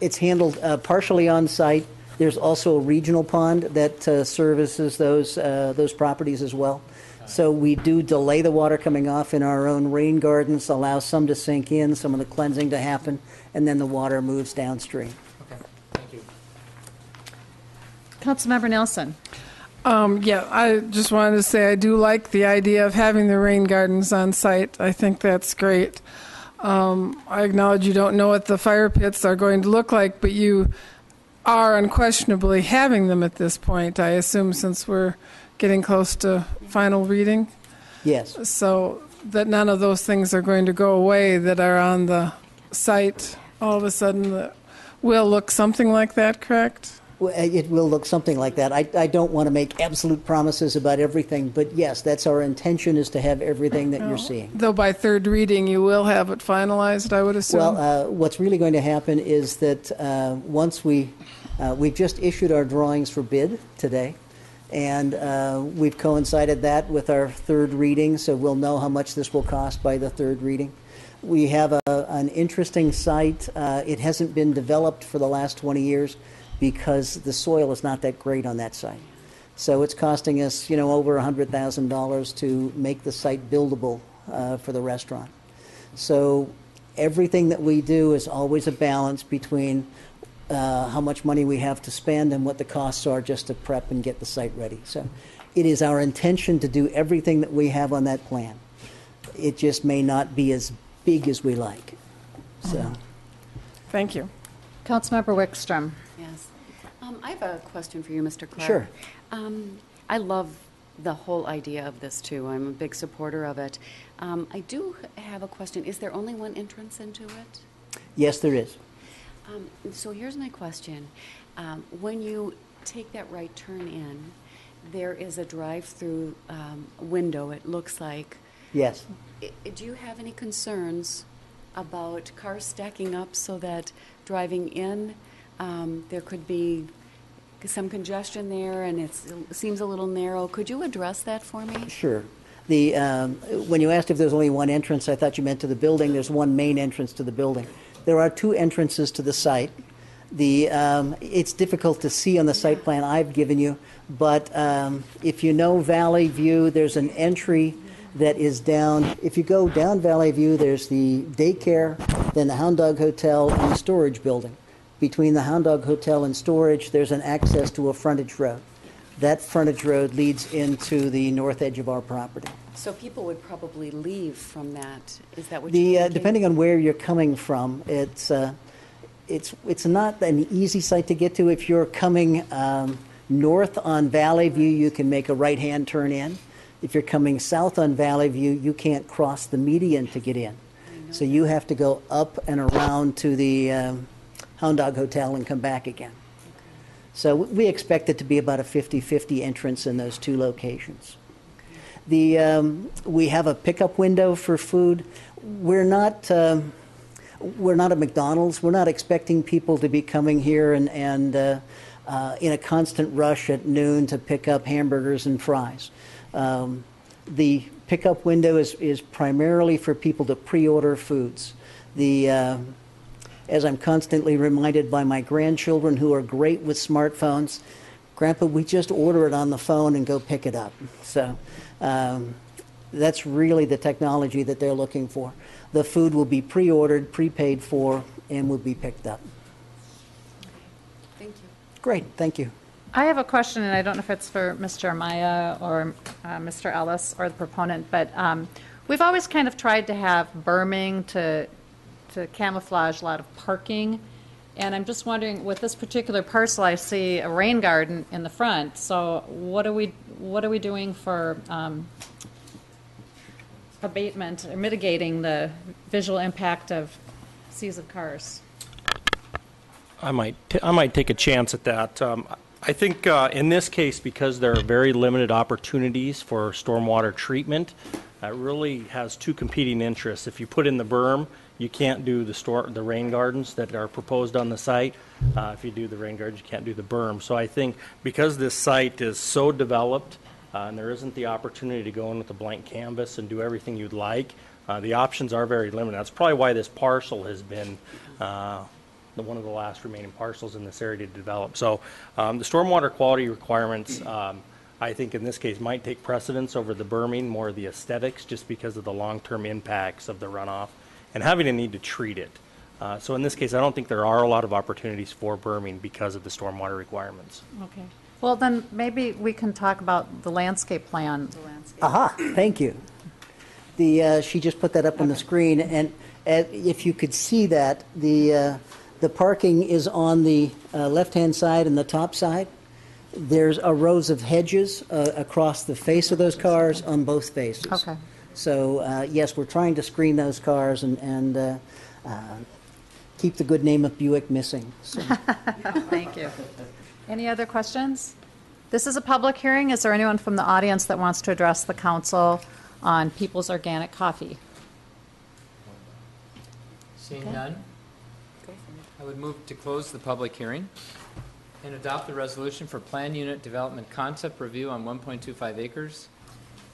It's handled partially on-site. There's also a regional pond that services those properties as well. So we do delay the water coming off in our own rain gardens, allow some to sink in, some of the cleansing to happen, and then the water moves downstream. Okay, thank you. Councilmember Nelson. Yeah, I just wanted to say I do like the idea of having the rain gardens on site. I think that's great. I acknowledge you don't know what the fire pits are going to look like, but you are unquestionably having them at this point, I assume, since we're getting close to final reading. Yes. So that none of those things are going to go away that are on the site all of a sudden that will look something like that, correct? It will look something like that. I don't want to make absolute promises about everything, but yes, that's our intention, is to have everything that you're seeing. Though by third reading you will have it finalized, I would assume. Well, what's really going to happen is that once we've just issued our drawings for bid today, and we've coincided that with our third reading, so we'll know how much this will cost by the third reading. We have an interesting site. It hasn't been developed for the last 20 years because the soil is not that great on that site. So it's costing us, over $100,000 to make the site buildable for the restaurant. So everything that we do is always a balance between how much money we have to spend and what the costs are just to prep and get the site ready. So it is our intention to do everything that we have on that plan. It just may not be as big as we like. So, thank you. Councilmember Wickstrom. Yes. I have a question for you, Mr. Clark. Sure. I love the whole idea of this, too. I'm a big supporter of it. I do have a question. Is there only one entrance into it? yes, there is. So here's my question. When you take that right turn in, there is a drive-through window, it looks like. Yes. Do you have any concerns about cars stacking up so that driving in, there could be some congestion there and it seems a little narrow? Could you address that for me? Sure. When you asked if there's only one entrance, I thought you meant to the building. There's one main entrance to the building. There are two entrances to the site. It's difficult to see on the site plan I've given you, but if you know Valley View, there's an entry that is down. If you go down Valley View, there's the daycare, then the Hound Dog Hotel, and the storage building. Between the Hound Dog Hotel and storage, there's an access to a frontage road. That frontage road leads into the north edge of our property. So people would probably leave from that. Is that what you're thinking? Depending on where you're coming from, it's not an easy site to get to. If you're coming north on Valley View, you can make a right-hand turn in. If you're coming south on Valley View, you can't cross the median to get in. So you have to go up and around to the Hound Dog Hotel and come back again. So we expect it to be about a 50-50 entrance in those two locations. We have a pickup window for food. We're not a McDonald's. We're not expecting people to be coming here and in a constant rush at noon to pick up hamburgers and fries. The pickup window is primarily for people to pre-order foods. As I'm constantly reminded by my grandchildren who are great with smartphones, Grandpa, we just order it on the phone and go pick it up. So that's really the technology that they're looking for. The food will be pre-ordered, prepaid for, and will be picked up. Thank you. Great, thank you. I have a question, and I don't know if it's for Mr. Amaya or Mr. Ellis or the proponent, but we've always kind of tried to have berming to camouflage a lot of parking. And I'm just wondering, with this particular parcel, I see a rain garden in the front. So what are we doing for abatement or mitigating the visual impact of seas of cars? I might take a chance at that. I think in this case, because there are very limited opportunities for stormwater treatment, it really has two competing interests. If you put in the berm, you can't do the rain gardens that are proposed on the site. If you do the rain gardens, you can't do the berm. So I think because this site is so developed and there isn't the opportunity to go in with a blank canvas and do everything you'd like. The options are very limited. That's probably why this parcel has been one of the last remaining parcels in this area to develop. So the stormwater quality requirements, I think in this case, might take precedence over the berming, more of the aesthetics, just because of the long-term impacts of the runoff and having a need to treat it. So in this case, I don't think there are a lot of opportunities for berming because of the stormwater requirements. Okay. Well, then maybe we can talk about the landscape plan. Aha, thank you. She just put that up on the screen, and if you could see that, the parking is on the left-hand side and the top side. There's rows of hedges across the face of those cars on both faces. Okay. So yes, we're trying to screen those cars and keep the good name of Buick missing. So. Thank you. Any other questions? This is a public hearing. Is there anyone from the audience that wants to address the council on People's Organic Coffee? Seeing none, I would move to close the public hearing and adopt the resolution for Plan Unit Development Concept Review on 1.25 acres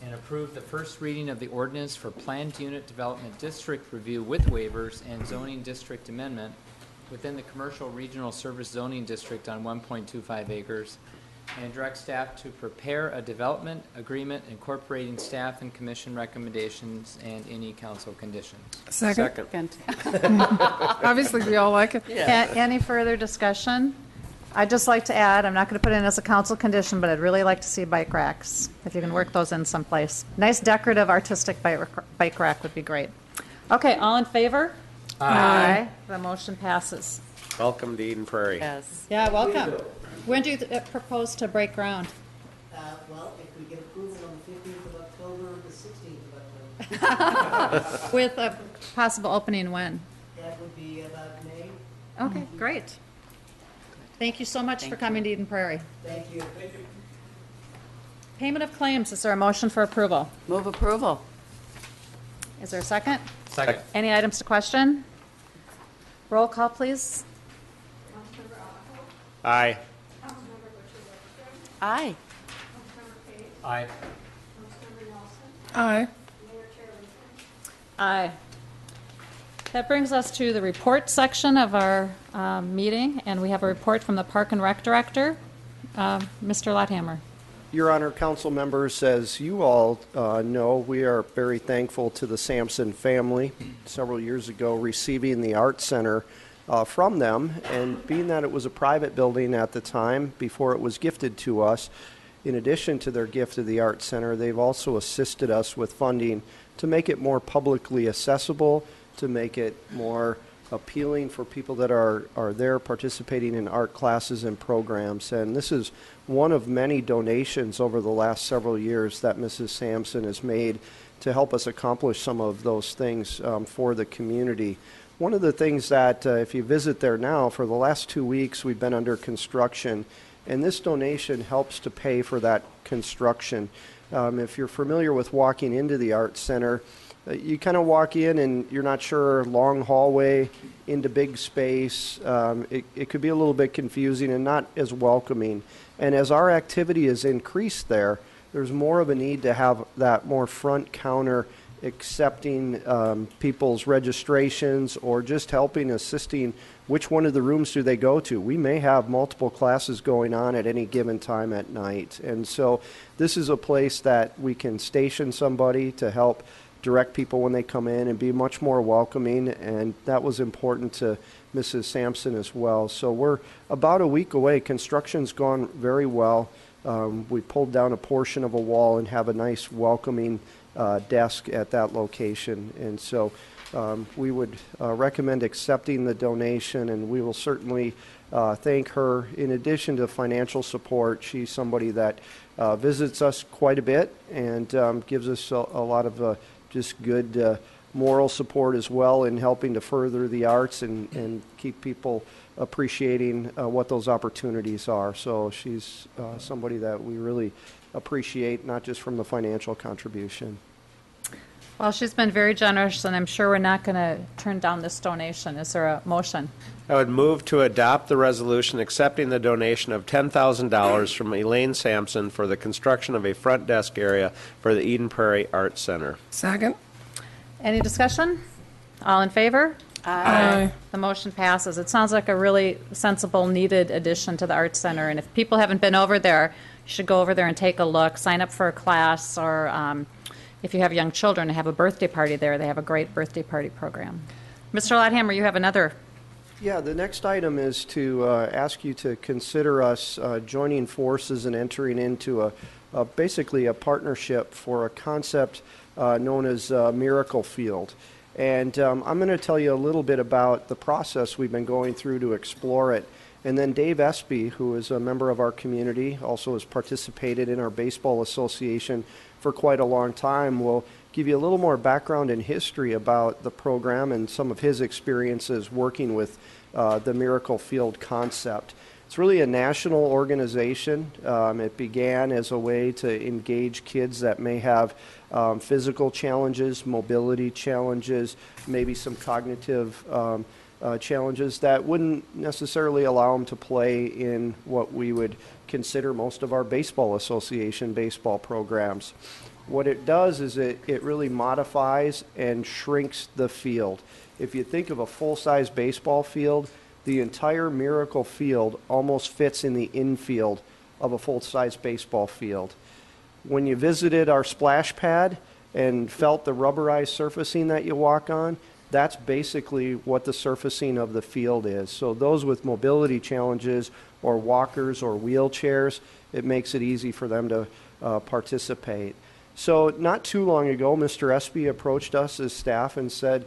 and approve the first reading of the ordinance for Planned Unit Development District Review with waivers and zoning district amendment within the Commercial Regional Service Zoning District on 1.25 acres and direct staff to prepare a development agreement incorporating staff and commission recommendations and any council conditions. Second. Obviously, we all like it. Any further discussion? I'd just like to add, I'm not going to put it in as a council condition, but I'd really like to see bike racks, if you can work those in someplace. Nice decorative artistic bike rack would be great. Okay, all in favor? Aye. The motion passes. Welcome to Eden Prairie. Yes. Yeah, welcome. When do you propose to break ground? Well, if we get approval on the 15th of October, the 16th of October. With a possible opening when? That would be about May. Okay, great. Thank you so much for coming to Eden Prairie. Thank you. Payment of claims. Is there a motion for approval? Move approval. Is there a second? Second. Any items to question? Roll call, please. Aye. Aye. Aye. Aye. Aye. That brings us to the report section of our meeting, and we have a report from the Park and Rec Director, Mr. Lotthammer. Your Honor, council members, as you all know, we are very thankful to the Sampson family several years ago receiving the Art Center from them, and being that it was a private building at the time before it was gifted to us, in addition to their gift of the Art Center, they've also assisted us with funding to make it more publicly accessible, to make it more appealing for people that are there participating in art classes and programs. And this is one of many donations over the last several years that Mrs. Sampson has made to help us accomplish some of those things for the community. One of the things that if you visit there now, for the last 2 weeks we've been under construction, and this donation helps to pay for that construction. If you're familiar with walking into the Art Center, you kind of walk in and you're not sure, long hallway into big space. It could be a little bit confusing and not as welcoming. And as our activity has increased there, there's more of a need to have that more front counter accepting people's registrations or just helping, assisting which one of the rooms do they go to. We may have multiple classes going on at any given time at night. And so this is a place that we can station somebody to help direct people when they come in and be much more welcoming, and that was important to Mrs. Sampson as well. So we're about a week away. Construction's gone very well. We pulled down a portion of a wall and have a nice welcoming desk at that location, and so we would recommend accepting the donation, and we will certainly thank her. In addition to financial support, she's somebody that visits us quite a bit and gives us a lot of just good moral support as well in helping to further the arts and keep people appreciating what those opportunities are. So she's somebody that we really appreciate, not just from the financial contribution. Well, she's been very generous, and I'm sure we're not going to turn down this donation. Is there a motion? I would move to adopt the resolution accepting the donation of $10,000 from Elaine Sampson for the construction of a front desk area for the Eden Prairie Arts Center. Second. Any discussion? All in favor? Aye. The motion passes. It sounds like a really sensible, needed addition to the Arts Center. And if people haven't been over there, you should go over there and take a look, sign up for a class, or if you have young children and have a birthday party there, they have a great birthday party program. Mr. Lothammer, you have another. Yeah, the next item is to ask you to consider us joining forces and entering into basically a partnership for a concept known as Miracle Field. And I'm going to tell you a little bit about the process we've been going through to explore it. And then Dave Espy, who is a member of our community, also has participated in our baseball association for quite a long time, will give you a little more background and history about the program and some of his experiences working with the Miracle Field concept. It's really a national organization. It began as a way to engage kids that may have physical challenges, mobility challenges, maybe some cognitive challenges that wouldn't necessarily allow them to play in what we would consider most of our baseball association baseball programs. What it does is it really modifies and shrinks the field. If you think of a full-size baseball field, the entire Miracle Field almost fits in the infield of a full-size baseball field. When you visited our splash pad and felt the rubberized surfacing that you walk on, that's basically what the surfacing of the field is. So those with mobility challenges or walkers or wheelchairs, it makes it easy for them to participate. So not too long ago, Mr. Espy approached us as staff and said,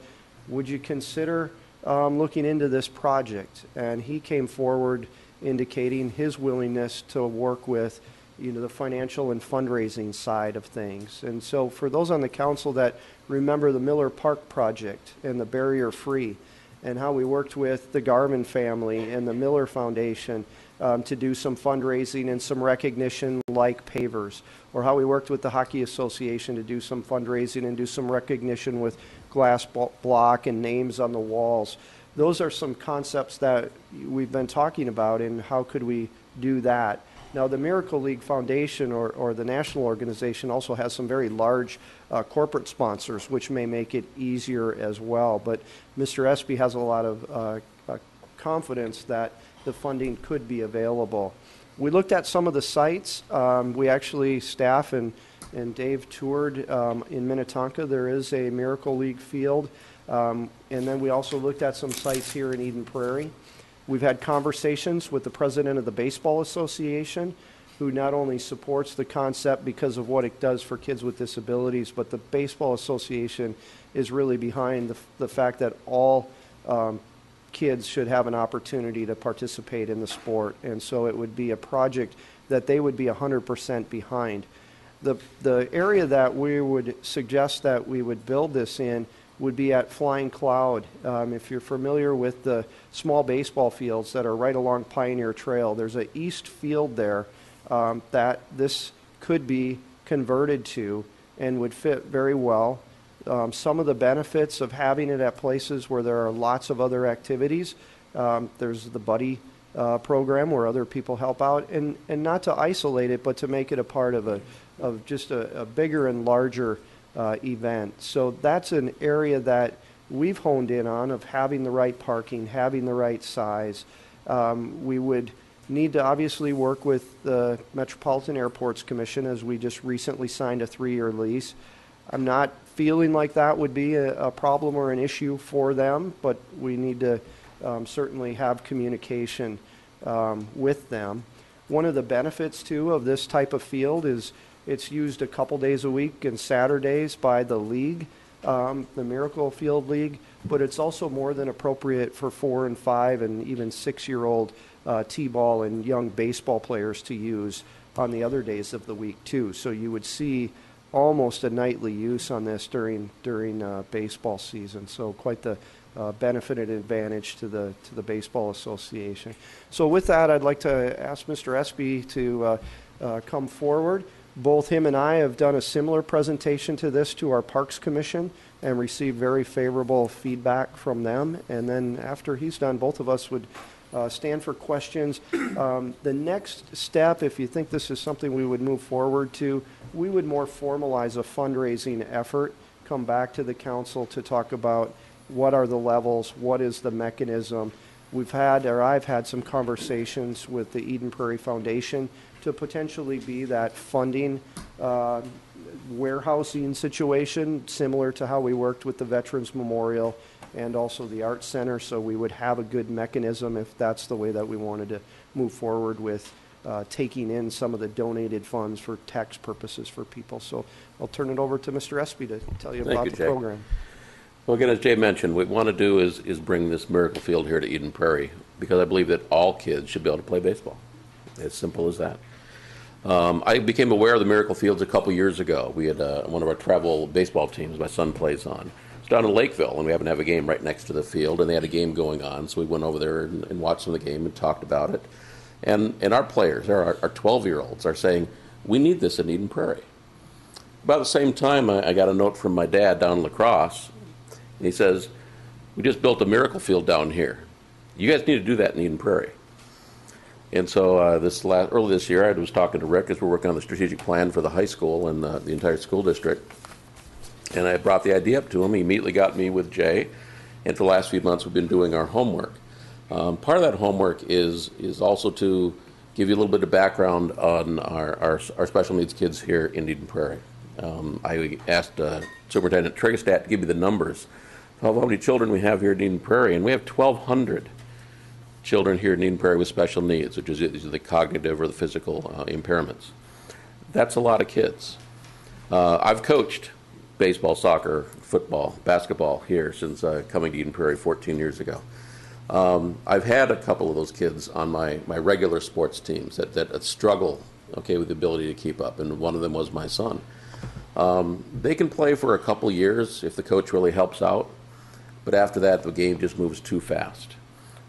would you consider looking into this project? And he came forward indicating his willingness to work with the financial and fundraising side of things. And so for those on the council that remember the Miller Park project and the Barrier Free and how we worked with the Garvin family and the Miller Foundation to do some fundraising and some recognition like pavers, or how we worked with the Hockey Association to do some fundraising and do some recognition with glass block and names on the walls. Those are some concepts that we've been talking about, and how could we do that? Now, the Miracle League Foundation or the national organization also has some very large corporate sponsors, which may make it easier as well. But Mr. Espy has a lot of confidence that the funding could be available. We looked at some of the sites. We actually, staff and Dave toured in Minnetonka. There is a Miracle League field. And then we also looked at some sites here in Eden Prairie. We've had conversations with the president of the Baseball Association, who not only supports the concept because of what it does for kids with disabilities, but the Baseball Association is really behind the fact that all kids should have an opportunity to participate in the sport. And so it would be a project that they would be 100% behind. The area that we would suggest that we would build this in would be at Flying Cloud. If you're familiar with the small baseball fields that are right along Pioneer Trail, there's an east field there that this could be converted to and would fit very well. Some of the benefits of having it at places where there are lots of other activities, there's the buddy program where other people help out, and not to isolate it, but to make it a part of just a bigger and larger event. So that's an area that we've honed in on, of having the right parking, having the right size. We would need to obviously work with the Metropolitan Airports Commission, as we just recently signed a 3-year lease. I'm not feeling like that would be a problem or an issue for them, but we need to certainly have communication with them. One of the benefits, too, of this type of field is it's used a couple days a week and Saturdays by the league, the Miracle Field League, but it's also more than appropriate for 4 and 5 and even 6-year-old T-ball and young baseball players to use on the other days of the week, too. So you would see almost a nightly use on this during baseball season. So quite the benefit and advantage to the Baseball Association. So with that, I'd like to ask Mr. Espy to come forward. Both him and I have done a similar presentation to this to our Parks Commission and received very favorable feedback from them. And then after he's done, both of us would stand for questions. The next step, if you think this is something we would move forward to, we would more formalize a fundraising effort, come back to the council to talk about what are the levels, what is the mechanism. I've had some conversations with the Eden Prairie Foundation to potentially be that funding warehousing situation, similar to how we worked with the Veterans Memorial and also the Arts Center, so we would have a good mechanism if that's the way that we wanted to move forward with taking in some of the donated funds for tax purposes for people. So I'll turn it over to Mr. Espy to tell you about the program. Well, again, as Jay mentioned, what we want to do is bring this miracle field here to Eden Prairie, because I believe that all kids should be able to play baseball. As simple as that. I became aware of the miracle fields a couple years ago. We had one of our travel baseball teams my son plays on. It's down in Lakeville, and we happened to have a game right next to the field, and they had a game going on, so we went over there and watched some of the game and talked about it. And our players, our 12-year-olds, are saying, we need this in Eden Prairie. About the same time, I got a note from my dad down in La Crosse. And he says, we just built a miracle field down here. You guys need to do that in Eden Prairie. And so early this year, I was talking to Rick as we're working on the strategic plan for the high school and the entire school district. And I brought the idea up to him. He immediately got me with Jay. And for the last few months, we've been doing our homework. Part of that homework is also to give you a little bit of background on our special needs kids here in Eden Prairie. I asked Superintendent Triggerstadt to give me the numbers of how many children we have here in Eden Prairie, and we have 1,200 children here in Eden Prairie with special needs, which is either the cognitive or the physical impairments. That's a lot of kids. I've coached baseball, soccer, football, basketball here since coming to Eden Prairie 14 years ago. I've had a couple of those kids on my regular sports teams that struggle, with the ability to keep up, and one of them was my son. They can play for a couple years if the coach really helps out, but after that, the game just moves too fast.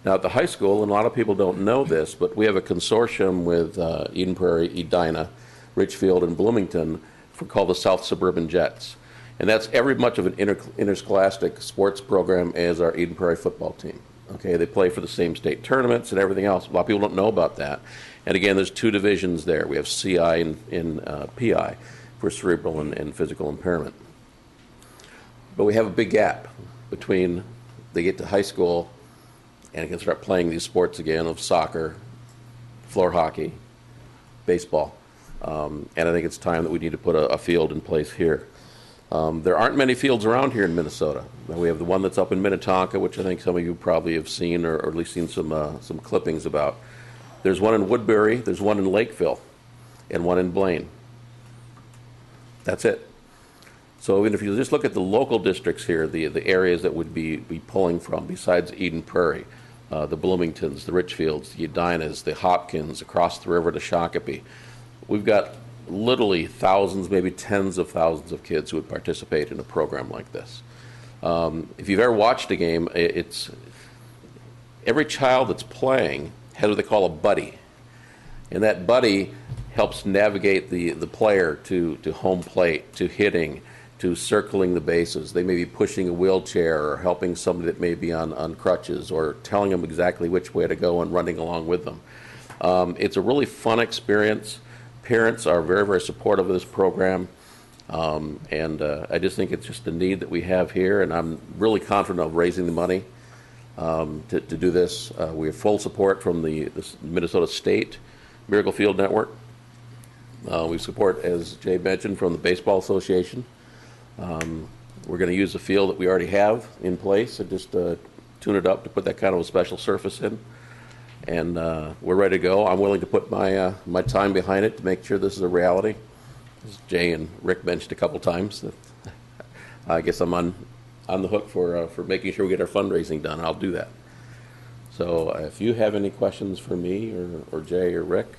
Now, at the high school, and a lot of people don't know this, but we have a consortium with Eden Prairie, Edina, Richfield, and Bloomington called the South Suburban Jets. And that's every much of an interscholastic sports program as our Eden Prairie football team. Okay, they play for the same state tournaments and everything else. A lot of people don't know about that. And again, there's two divisions there. We have CI and PI for cerebral and physical impairment. But we have a big gap between they get to high school and can start playing these sports again of soccer, floor hockey, baseball. And I think it's time that we need to put a field in place here. There aren't many fields around here in Minnesota. We have the one that's up in Minnetonka, which I think some of you probably have seen or at least seen some clippings about. There's one in Woodbury, there's one in Lakeville, and one in Blaine. That's it. So even if you just look at the local districts here, the areas that would be pulling from, besides Eden Prairie, the Bloomingtons, the Richfields, the Edinas, the Hopkins, across the river to Shakopee, we've got literally thousands, maybe tens of thousands of kids who would participate in a program like this. If you've ever watched a game, it's every child that's playing has what they call a buddy. And that buddy helps navigate the player to home plate, to hitting, to circling the bases. They may be pushing a wheelchair or helping somebody that may be on crutches or telling them exactly which way to go and running along with them. It's a really fun experience. Parents are very, very supportive of this program. And I just think it's just a need that we have here, and I'm really confident of raising the money to do this. We have full support from the Minnesota State Miracle Field Network. We support, as Jay mentioned, from the Baseball Association. We're going to use the field that we already have in place and just tune it up to put that kind of a special surface in. And we're ready to go. I'm willing to put my time behind it to make sure this is a reality. As Jay and Rick mentioned a couple times, I guess I'm on the hook for making sure we get our fundraising done. I'll do that. So if you have any questions for me or Jay or Rick,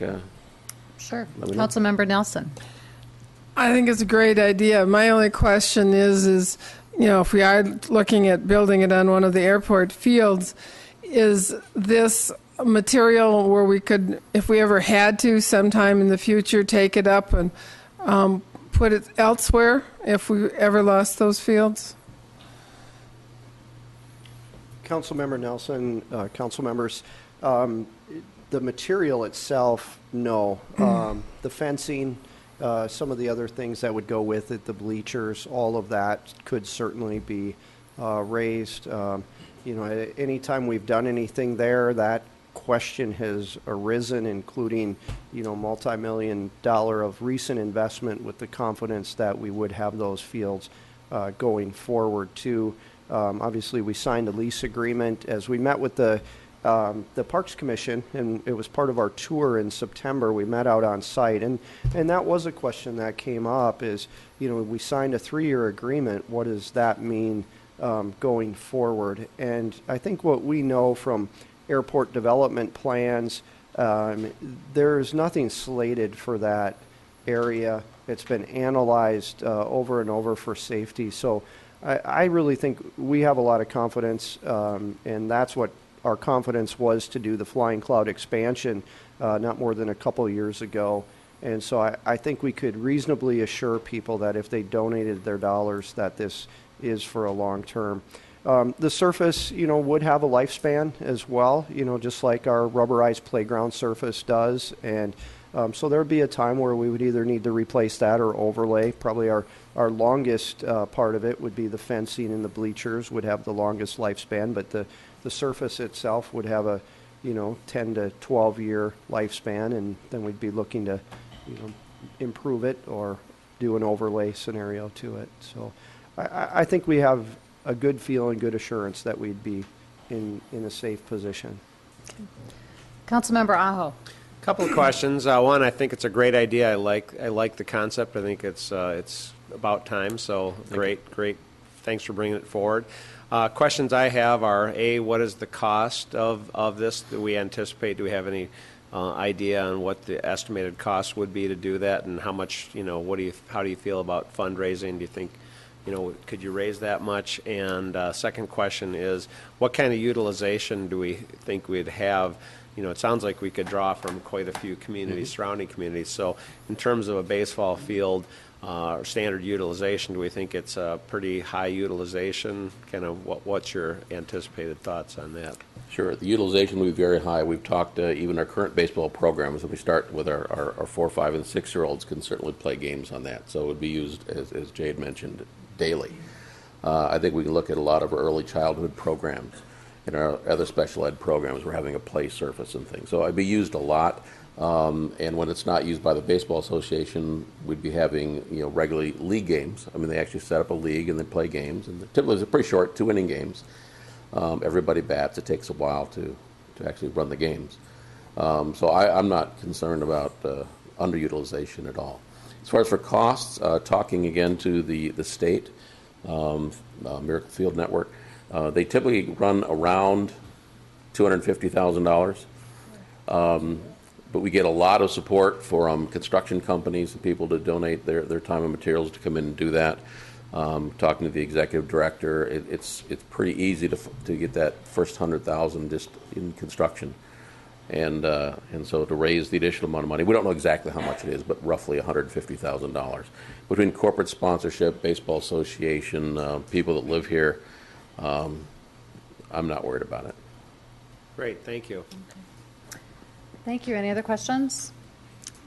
sure. Councilmember Nelson. I think it's a great idea. My only question is, if we are looking at building it on one of the airport fields, is this material where we could, if we ever had to sometime in the future, take it up and put it elsewhere if we ever lost those fields? Councilmember Nelson, council members, the material itself, no. The fencing, some of the other things that would go with it, the bleachers, all of that could certainly be raised. Anytime we've done anything there, that question has arisen, including, multi-million-dollar of recent investment with the confidence that we would have those fields going forward too. Obviously, we signed a lease agreement as we met with the Parks Commission, and it was part of our tour in September. We met out on site, and that was a question that came up is, we signed a 3-year agreement. What does that mean going forward? And I think what we know from airport development plans, there's nothing slated for that area. It's been analyzed over and over for safety. So I really think we have a lot of confidence, and that's what our confidence was to do the Flying Cloud expansion not more than a couple years ago. And so I think we could reasonably assure people that if they donated their dollars, that this is for a long term. The surface, would have a lifespan as well, just like our rubberized playground surface does. And so there would be a time where we would either need to replace that or overlay. Probably our longest part of it would be the fencing, and the bleachers would have the longest lifespan, but the surface itself would have a 10 to 12 year lifespan, and then we'd be looking to improve it or do an overlay scenario to it. So I think we have a good feel and good assurance that we'd be in a safe position. Okay. Councilmember Aho. A couple of questions. One, I think it's a great idea. I like the concept. I think it's about time. So great. Thanks for bringing it forward. Questions I have are, A, what is the cost of this that we anticipate? Do we have any idea on what the estimated cost would be to do that, and how much? How do you feel about fundraising? Do you think, could you raise that much? And second question is, what kind of utilization do we think we'd have? It sounds like we could draw from quite a few communities, surrounding communities. So in terms of a baseball field, standard utilization, do we think it's a pretty high utilization? Kind of what's your anticipated thoughts on that? Sure. The utilization will be very high. We've talked even our current baseball programs, if we start with our 4, 5, and 6-year-olds can certainly play games on that. So it would be used, as Jade mentioned, daily. I think we can look at a lot of our early childhood programs. In our other special ed programs, we're having a play surface and things. So it'd be used a lot. And when it's not used by the Baseball Association, we'd be having regularly league games. I mean, they actually set up a league and they play games. And typically it's pretty short, 2-inning games. Everybody bats. It takes a while to actually run the games. So I'm not concerned about underutilization at all. As far as for costs, talking again to the state, Miracle Field Network, they typically run around $250,000. But we get a lot of support from construction companies and people to donate their time and materials to come in and do that. Talking to the executive director, it's pretty easy to get that first $100,000 just in construction, and so to raise the additional amount of money, we don't know exactly how much it is, but roughly $150,000 between corporate sponsorship, Baseball Association, people that live here. I'm not worried about it. Great, thank you. Okay. Thank you. Any other questions?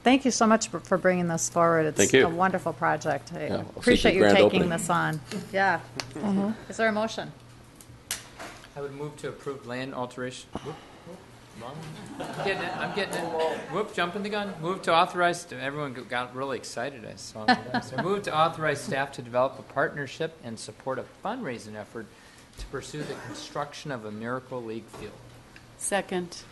Thank you so much for bringing this forward. It's Thank you. a wonderful project. I Yeah, appreciate you grand taking opening. this on. Yeah. Is there a motion? I would move to approve land alteration. I'm getting it. Whoop, jumping the gun. Move to authorize, everyone got really excited, I saw. So move to authorize staff to develop a partnership and support a fundraising effort to pursue the construction of a Miracle League field. Second.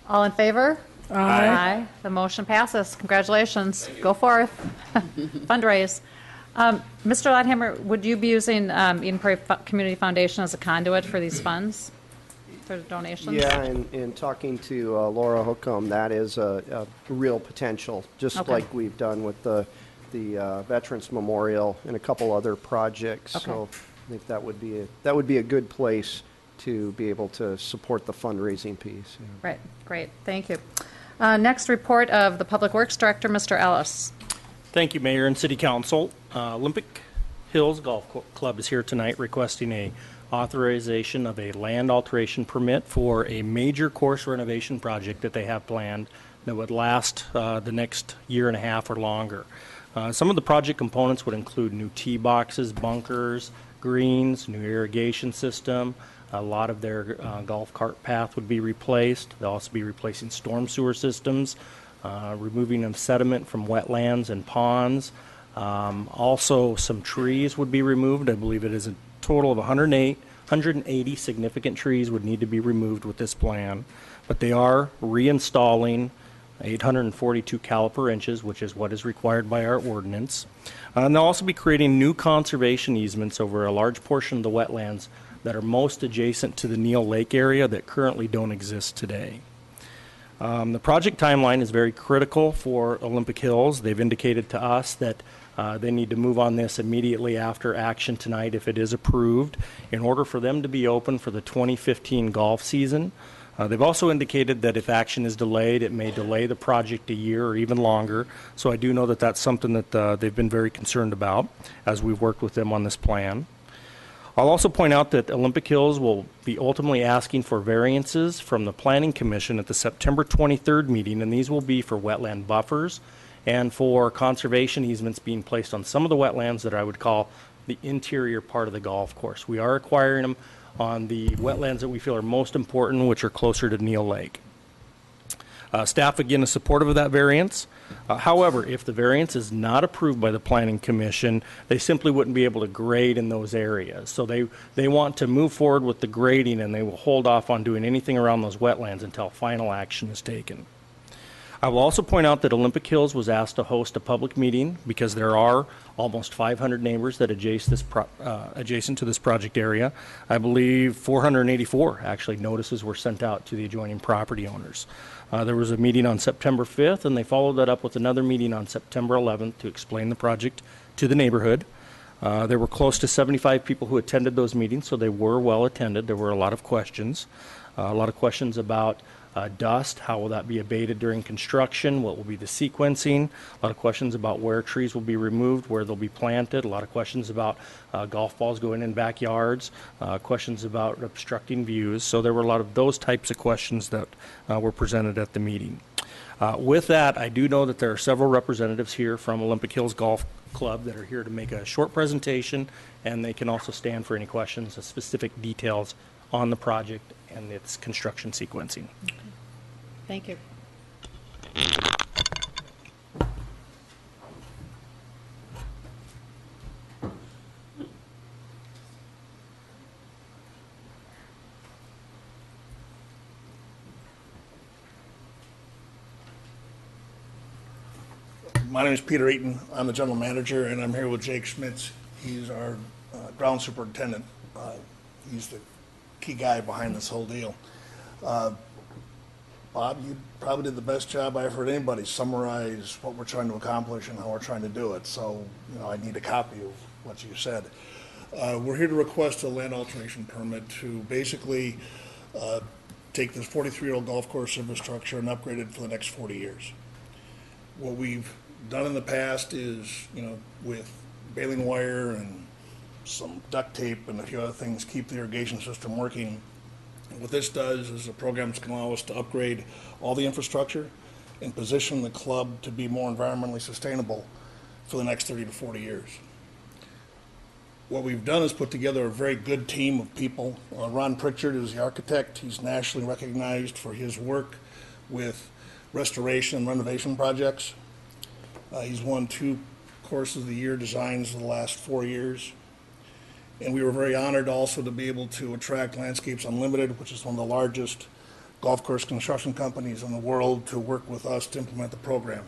All in favor? Aye. The motion passes. Congratulations. Go forth. Fundraise. Mr. Lodhammer, would you be using Eden Prairie Community Foundation as a conduit for these funds, for donations? Yeah, and in talking to Laura Hookham, that is a real potential, just Okay. like we've done with the Veterans Memorial and a couple other projects. Okay. So I think that would be a good place to be able to support the fundraising piece. Yeah. Right. Great. Thank you. Next report of the Public Works Director, Mr. Ellis. Thank you, Mayor and City Council. Olympic Hills Golf Club is here tonight requesting a authorization of a land alteration permit for a major course renovation project that they have planned that would last the next year and a half or longer. Some of the project components would include new tee boxes, bunkers, greens, new irrigation system. A lot of their golf cart path would be replaced. They'll also be replacing storm sewer systems, removing of sediment from wetlands and ponds. Also, some trees would be removed. I believe it is a total of 180 significant trees would need to be removed with this plan. But they are reinstalling 842 caliper inches, which is what is required by our ordinance. And they'll also be creating new conservation easements over a large portion of the wetlands that are most adjacent to the Neal Lake area that currently don't exist today. The project timeline is very critical for Olympic Hills. They've indicated to us that they need to move on this immediately after action tonight if it is approved in order for them to be open for the 2015 golf season. They've also indicated that if action is delayed, it may delay the project a year or even longer. So I do know that that's something that they've been very concerned about as we've worked with them on this plan. I'll also point out that Olympic Hills will be ultimately asking for variances from the Planning Commission at the September 23rd meeting, and these will be for wetland buffers and for conservation easements being placed on some of the wetlands that I would call the interior part of the golf course. We are acquiring them on the wetlands that we feel are most important, which are closer to Neal Lake. Staff, again, is supportive of that variance. However, if the variance is not approved by the Planning Commission, they simply wouldn't be able to grade in those areas. So they want to move forward with the grading, and they will hold off on doing anything around those wetlands until final action is taken. I will also point out that Olympic Hills was asked to host a public meeting because there are almost 500 neighbors that adjacent to this project area. I believe 484 actually notices were sent out to the adjoining property owners. There was a meeting on September 5th, and they followed that up with another meeting on September 11th to explain the project to the neighborhood. There were close to 75 people who attended those meetings, so they were well attended. There were a lot of questions. A lot of questions about dust, how will that be abated during construction, what will be the sequencing, a lot of questions about where trees will be removed, where they'll be planted, a lot of questions about golf balls going in backyards, questions about obstructing views. So there were a lot of those types of questions that were presented at the meeting. With that, I do know that there are several representatives here from Olympic Hills Golf Club that are here to make a short presentation, and they can also stand for any questions, specific details on the project and its construction sequencing. Thank you. My name is Peter Eaton. I'm the general manager, and I'm here with Jake Schmitz. He's our ground superintendent. He's the key guy behind this whole deal. Bob, you probably did the best job I've heard anybody summarize what we're trying to accomplish and how we're trying to do it. So, I need a copy of what you said. We're here to request a land alteration permit to basically take this 43-year-old golf course infrastructure and upgrade it for the next 40 years. What we've done in the past is, with baling wire and some duct tape and a few other things, keep the irrigation system working. What this does is the programs can allow us to upgrade all the infrastructure and position the club to be more environmentally sustainable for the next 30 to 40 years. What we've done is put together a very good team of people. Ron Pritchard is the architect. He's nationally recognized for his work with restoration and renovation projects. He's won 2 Course of the Year designs in the last 4 years. And we were very honored also to be able to attract Landscapes Unlimited, which is one of the largest golf course construction companies in the world, to work with us to implement the program.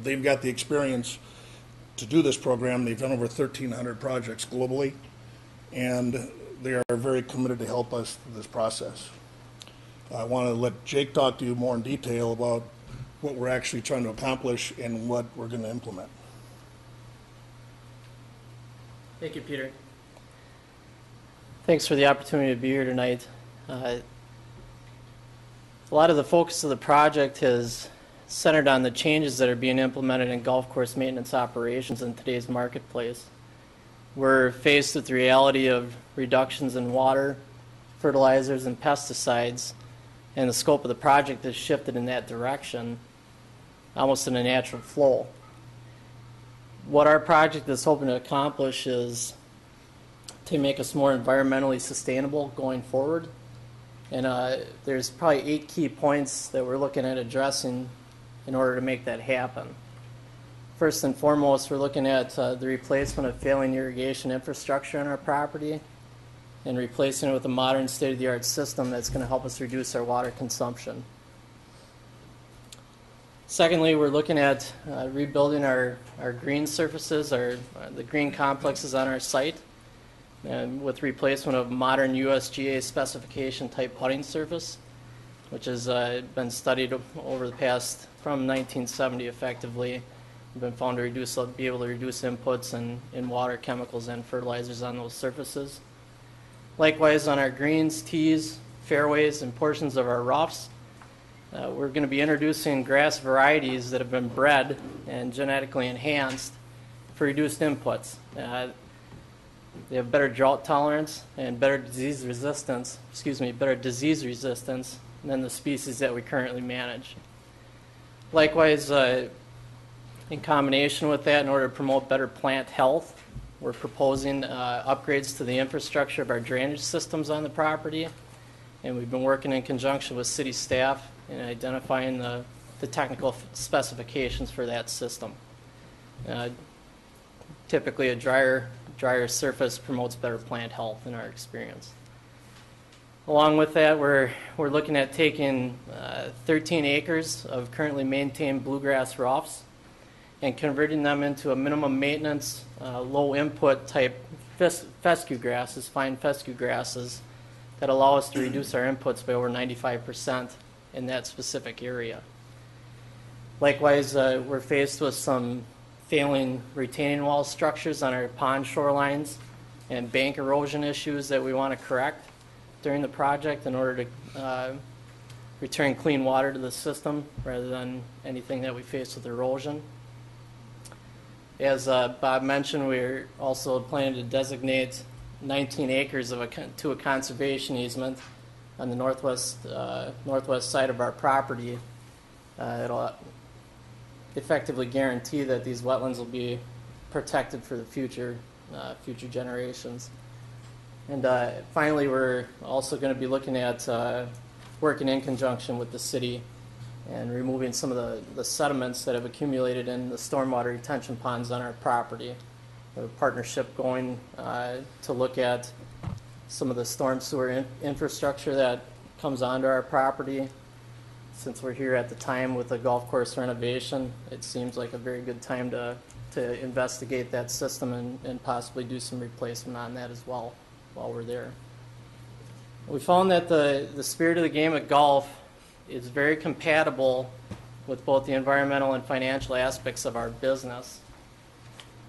They've got the experience to do this program. They've done over 1,300 projects globally, and they are very committed to help us through this process. I want to let Jake talk to you more in detail about what we're actually trying to accomplish and what we're going to implement. Thank you, Peter. Thanks for the opportunity to be here tonight. A lot of the focus of the project has centered on the changes that are being implemented in golf course maintenance operations in today's marketplace. We're faced with the reality of reductions in water, fertilizers, and pesticides, and the scope of the project has shifted in that direction, almost in a natural flow. What our project is hoping to accomplish is to make us more environmentally sustainable going forward. And there's probably 8 key points that we're looking at addressing in order to make that happen. First and foremost, we're looking at the replacement of failing irrigation infrastructure on our property and replacing it with a modern state-of-the-art system that's going to help us reduce our water consumption. Secondly, we're looking at rebuilding our green surfaces, the green complexes on our site, and with replacement of modern USGA specification type putting surface, which has been studied over the past, from 1970 effectively. We've been found to be able to reduce inputs in water, chemicals, and fertilizers on those surfaces. Likewise, on our greens, tees, fairways, and portions of our roughs, we're going to be introducing grass varieties that have been bred and genetically enhanced for reduced inputs. They have better drought tolerance and better disease resistance than the species that we currently manage. Likewise, in combination with that, in order to promote better plant health, we're proposing upgrades to the infrastructure of our drainage systems on the property, and we've been working in conjunction with city staff in identifying the technical specifications for that system. Typically, a drier surface promotes better plant health in our experience. Along with that, we're looking at taking 13 acres of currently maintained bluegrass roughs and converting them into a minimum maintenance, low input type fescue grasses, fine fescue grasses that allow us to reduce our inputs by over 95% in that specific area. Likewise, we're faced with some failing retaining wall structures on our pond shorelines and bank erosion issues that we want to correct during the project in order to return clean water to the system rather than anything that we face with erosion. As Bob mentioned, we're also planning to designate 19 acres to a conservation easement on the northwest side of our property. It'll effectively guarantee that these wetlands will be protected for the future generations. And finally, we're also going to be looking at working in conjunction with the city and removing some of the sediments that have accumulated in the stormwater retention ponds on our property. We have a partnership going to look at some of the storm sewer infrastructure that comes onto our property. Since we're here at the time with the golf course renovation, it seems like a very good time to investigate that system and possibly do some replacement on that as well while we're there. We found that the spirit of the game of golf is very compatible with both the environmental and financial aspects of our business.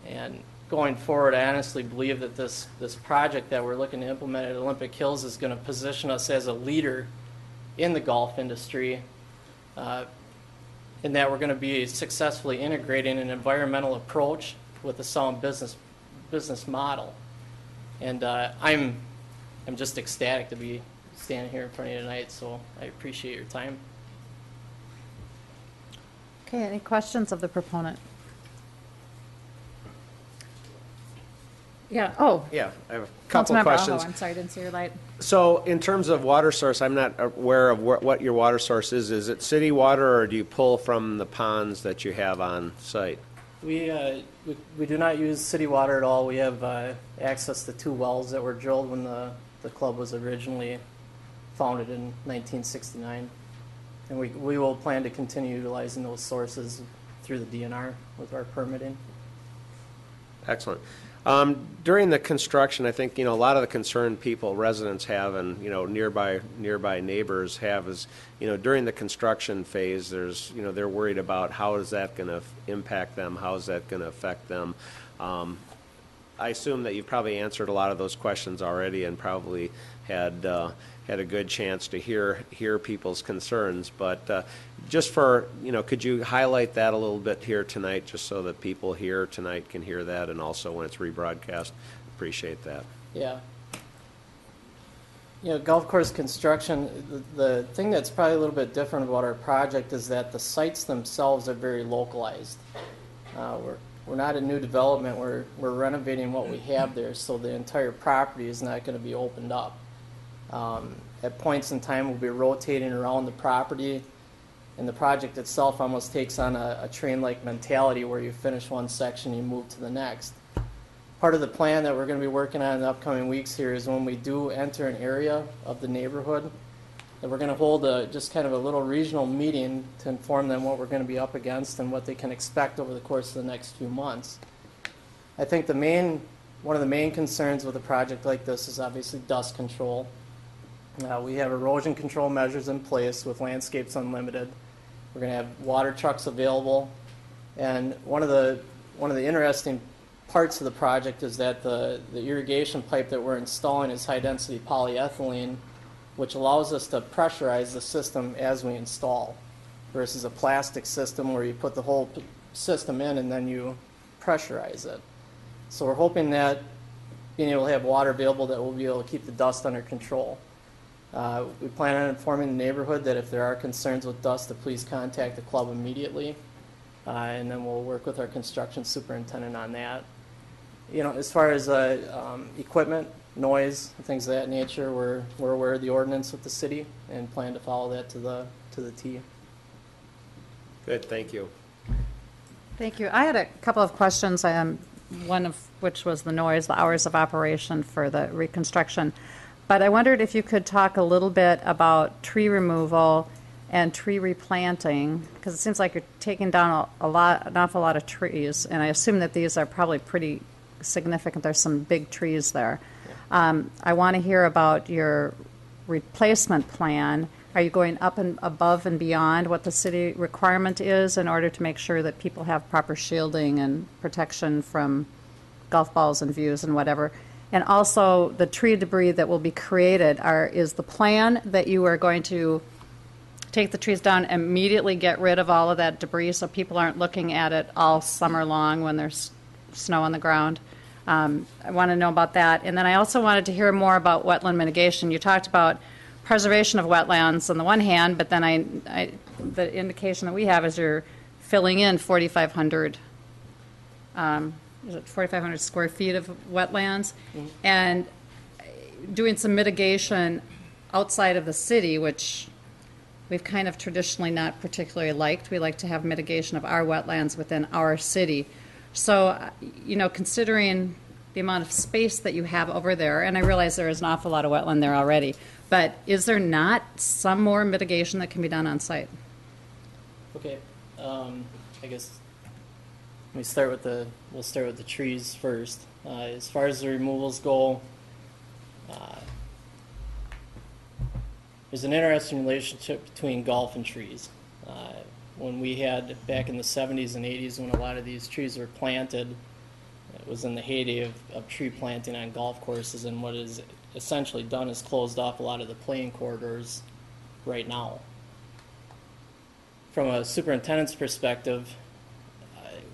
And going forward, I honestly believe that this project that we're looking to implement at Olympic Hills is going to position us as a leader in the golf industry, in that we're going to be successfully integrating an environmental approach with a sound business model. And I'm just ecstatic to be standing here in front of you tonight, so I appreciate your time. Okay, any questions of the proponent? Yeah, Yeah, I have a couple of questions. I'm sorry, I didn't see your light. So in terms of water source, I'm not aware of what your water source is. Is it city water, or do you pull from the ponds that you have on site? We do not use city water at all. We have access to 2 wells that were drilled when the club was originally founded in 1969. And we will plan to continue utilizing those sources through the DNR with our permitting. Excellent. During the construction, I think, a lot of the concern residents have, and, nearby neighbors have is, during the construction phase, they're worried about how is that going to impact them, how is that going to affect them. I assume that you've probably answered a lot of those questions already and probably had a good chance to hear people's concerns. But just for, could you highlight that a little bit here tonight, just so that people here tonight can hear that, and also when it's rebroadcast? Appreciate that. Yeah. Golf course construction, the thing that's probably a little bit different about our project is that the sites themselves are very localized. We're not a new development. We're renovating what we have there, so the entire property is not going to be opened up. At points in time, we'll be rotating around the property, and the project itself almost takes on a train-like mentality where you finish one section, you move to the next. Part of the plan that we're going to be working on in the upcoming weeks here is when we do enter an area of the neighborhood, that we're going to hold just kind of a little regional meeting to inform them what we're going to be up against and what they can expect over the course of the next few months. I think one of the main concerns with a project like this is obviously dust control. We have erosion control measures in place with Landscapes Unlimited. We're going to have water trucks available, and one of the interesting parts of the project is that the irrigation pipe that we're installing is high-density polyethylene, which allows us to pressurize the system as we install, versus a plastic system where you put the whole system in and then you pressurize it. So we're hoping that being able to have water available, that we'll be able to keep the dust under control. We plan on informing the neighborhood that if there are concerns with dust, to please contact the club immediately, and then we'll work with our construction superintendent on that. As far as equipment, noise, things of that nature, we're aware of the ordinance with the city and plan to follow that to the T. Good, thank you. Thank you. I had a couple of questions, one of which was the noise, the hours of operation for the reconstruction. But I wondered if you could talk a little bit about tree removal and tree replanting, because it seems like you're taking down an awful lot of trees, and I assume that these are probably pretty significant. There's some big trees there. I want to hear about your replacement plan. Are you going up and above and beyond what the city requirement is in order to make sure that people have proper shielding and protection from golf balls and views and whatever? And also the tree debris that will be created, is the plan that you are going to take the trees down, immediately get rid of all of that debris so people aren't looking at it all summer long when there's snow on the ground? I want to know about that. And then I also wanted to hear more about wetland mitigation. You talked about preservation of wetlands on the one hand, but then the indication that we have is you're filling in 4,500 square feet of wetlands, and doing some mitigation outside of the city, which we've kind of traditionally not particularly liked. We like to have mitigation of our wetlands within our city. So, considering the amount of space that you have over there, and I realize there is an awful lot of wetland there already, but is there not some more mitigation that can be done on site? Okay, I guess we'll start with the trees first. As far as the removals go, there's an interesting relationship between golf and trees. When we had, back in the 70s and 80s, when a lot of these trees were planted, it was in the heyday of tree planting on golf courses, and what is essentially done is closed off a lot of the playing corridors right now. From a superintendent's perspective,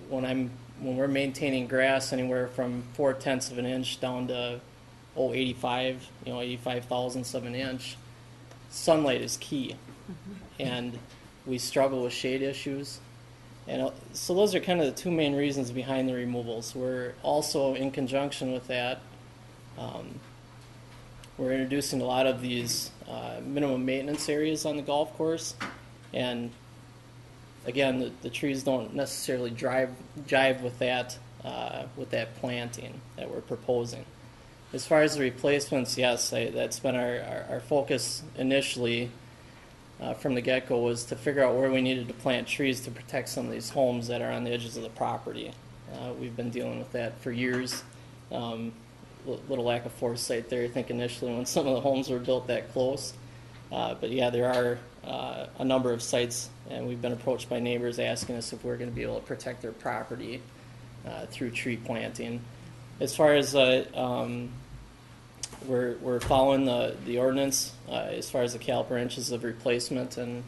when we're maintaining grass anywhere from 0.4 of an inch down to 85 thousandths of an inch, sunlight is key, and we struggle with shade issues. And so those are kind of the two main reasons behind the removals. We're also, in conjunction with that, we're introducing a lot of these minimum maintenance areas on the golf course. And again, the trees don't necessarily jive with that planting that we're proposing. As far as the replacements, yes, that's been our focus initially. From the get-go, was to figure out where we needed to plant trees to protect some of these homes that are on the edges of the property. We've been dealing with that for years. Little lack of foresight there, I think, initially when some of the homes were built that close. But yeah, there are a number of sites, and we've been approached by neighbors asking us if we're going to be able to protect their property through tree planting. As far as we're following the ordinance as far as the caliper inches of replacement and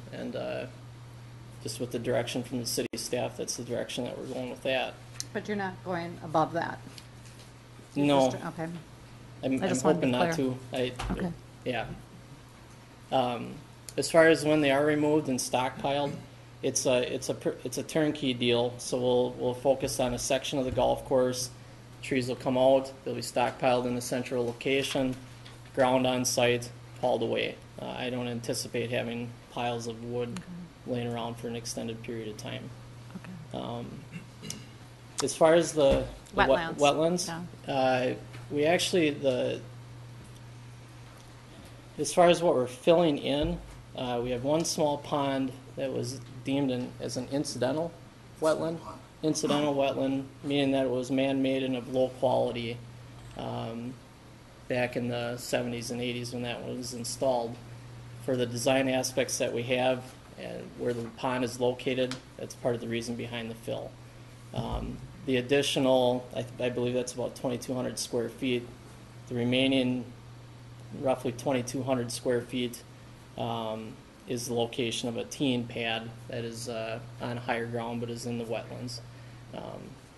just with the direction from the city staff, that's the direction that we're going with that. But you're not going above that? No. Okay. I'm just wanted to hoping be not clear. to. Okay. Yeah. As far as when they are removed and stockpiled, it's a turnkey deal. So we'll focus on a section of the golf course. Trees will come out. They'll be stockpiled in a central location, ground on site, hauled away. I don't anticipate having piles of wood laying around for an extended period of time. As far as the wetlands, we actually as far as what we're filling in, we have one small pond that was deemed as an incidental wetland. Incidental wetland, meaning that it was man-made and of low quality back in the 70s and 80s when that was installed. For the design aspects that we have and where the pond is located, that's part of the reason behind the fill. The additional, I believe that's about 2,200 square feet. The remaining roughly 2,200 square feet is the location of a teen pad that is on higher ground but is in the wetlands.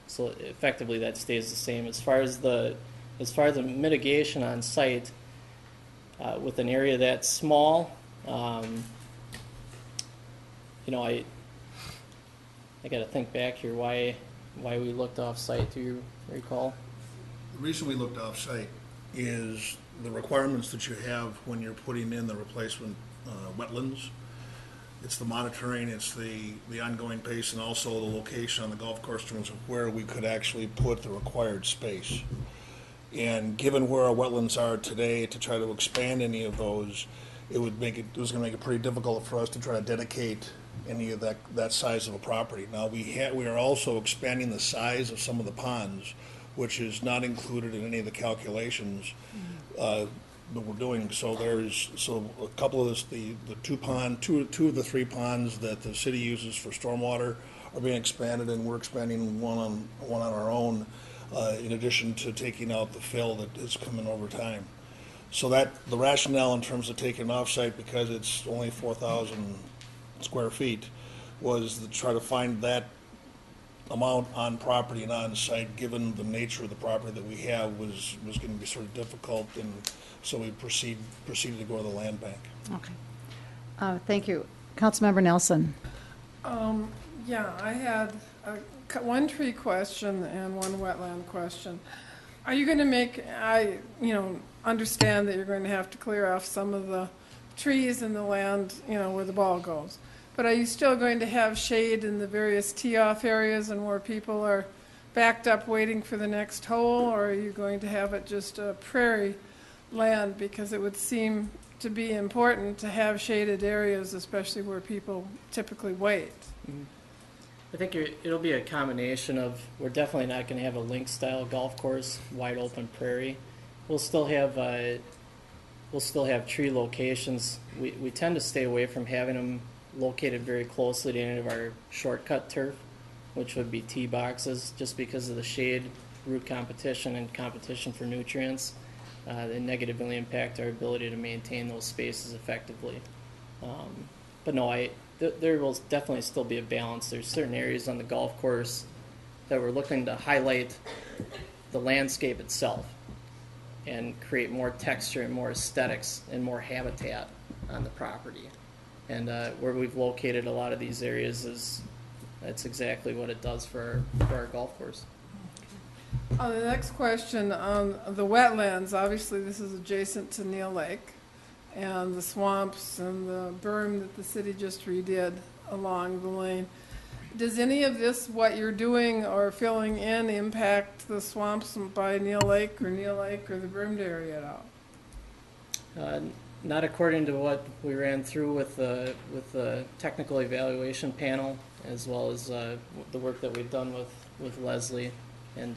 So effectively that stays the same. As far as the mitigation on site, with an area that small, I got to think back here why we looked off site. Do you recall? The reason we looked off site is the requirements that you have when you're putting in the replacement wetlands. It's the monitoring, it's the ongoing pace, and also the location on the golf course in terms of where we could actually put the required space. And given where our wetlands are today, to try to expand any of those, it was going to make it pretty difficult for us to try to dedicate any of that size of a property. Now we are also expanding the size of some of the ponds, which is not included in any of the calculations that we're doing. So a couple of the two of the three ponds that the city uses for stormwater are being expanded, and we're expanding one on our own, in addition to taking out the fill that is coming over time. So that the rationale in terms of taking offsite, because it's only 4,000 square feet, was to try to find that amount on property and on site, given the nature of the property that we have, was going to be sort of difficult, and so we proceeded to go to the land bank. Okay. Thank you. Councilmember Nelson. Yeah, I had one tree question and one wetland question. Are you going to make, I understand that you're going to have to clear off some of the trees in the land, where the ball goes. But are you still going to have shade in the various tee-off areas and where people are backed up waiting for the next hole, or are you going to have it just a prairie land? Because it would seem to be important to have shaded areas, especially where people typically wait. Mm-hmm. I think it'll be a combination of, we're definitely not going to have a link-style golf course, wide open prairie. We'll still have tree locations. We tend to stay away from having them located very closely to any of our shortcut turf, which would be tee boxes, just because of the shade, root competition, and competition for nutrients. They negatively impact our ability to maintain those spaces effectively. But no, there will definitely still be a balance. There's certain areas on the golf course that we're looking to highlight the landscape itself and create more texture and more aesthetics and more habitat on the property. And where we've located a lot of these areas that's exactly what it does for our golf course. The next question on the wetlands. Obviously, this is adjacent to Neal Lake, and the swamps and the berm that the city just redid along the lane. Does any of this, what you're doing or filling in, impact the swamps by Neal Lake or the bermed area at all? Not according to what we ran through with the technical evaluation panel, as well as the work that we've done with Leslie and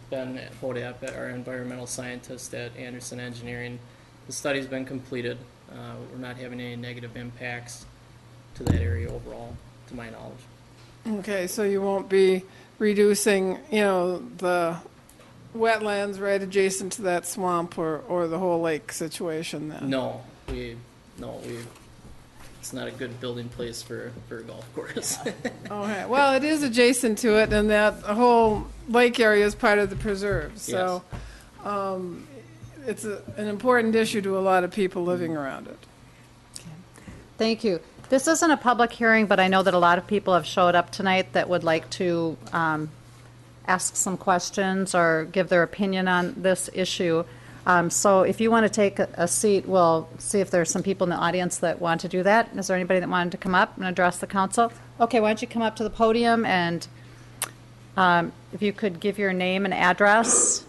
Ben Hodap, our environmental scientist at Anderson Engineering. The study's been completed. We're not having any negative impacts to that area overall, to my knowledge. Okay, so you won't be reducing, the wetlands right adjacent to that swamp or the whole lake situation then? No, it's not a good building place for a golf course. Okay. Well, it is adjacent to it, and that whole lake area is part of the preserve. So it's an important issue to a lot of people living around it. Thank you. This isn't a public hearing, but I know that a lot of people have showed up tonight that would like to ask some questions or give their opinion on this issue. So if you want to take a seat, we'll see if there's some people in the audience that want to do that. Is there anybody that wanted to come up and address the council? Okay, why don't you come up to the podium, and if you could give your name and address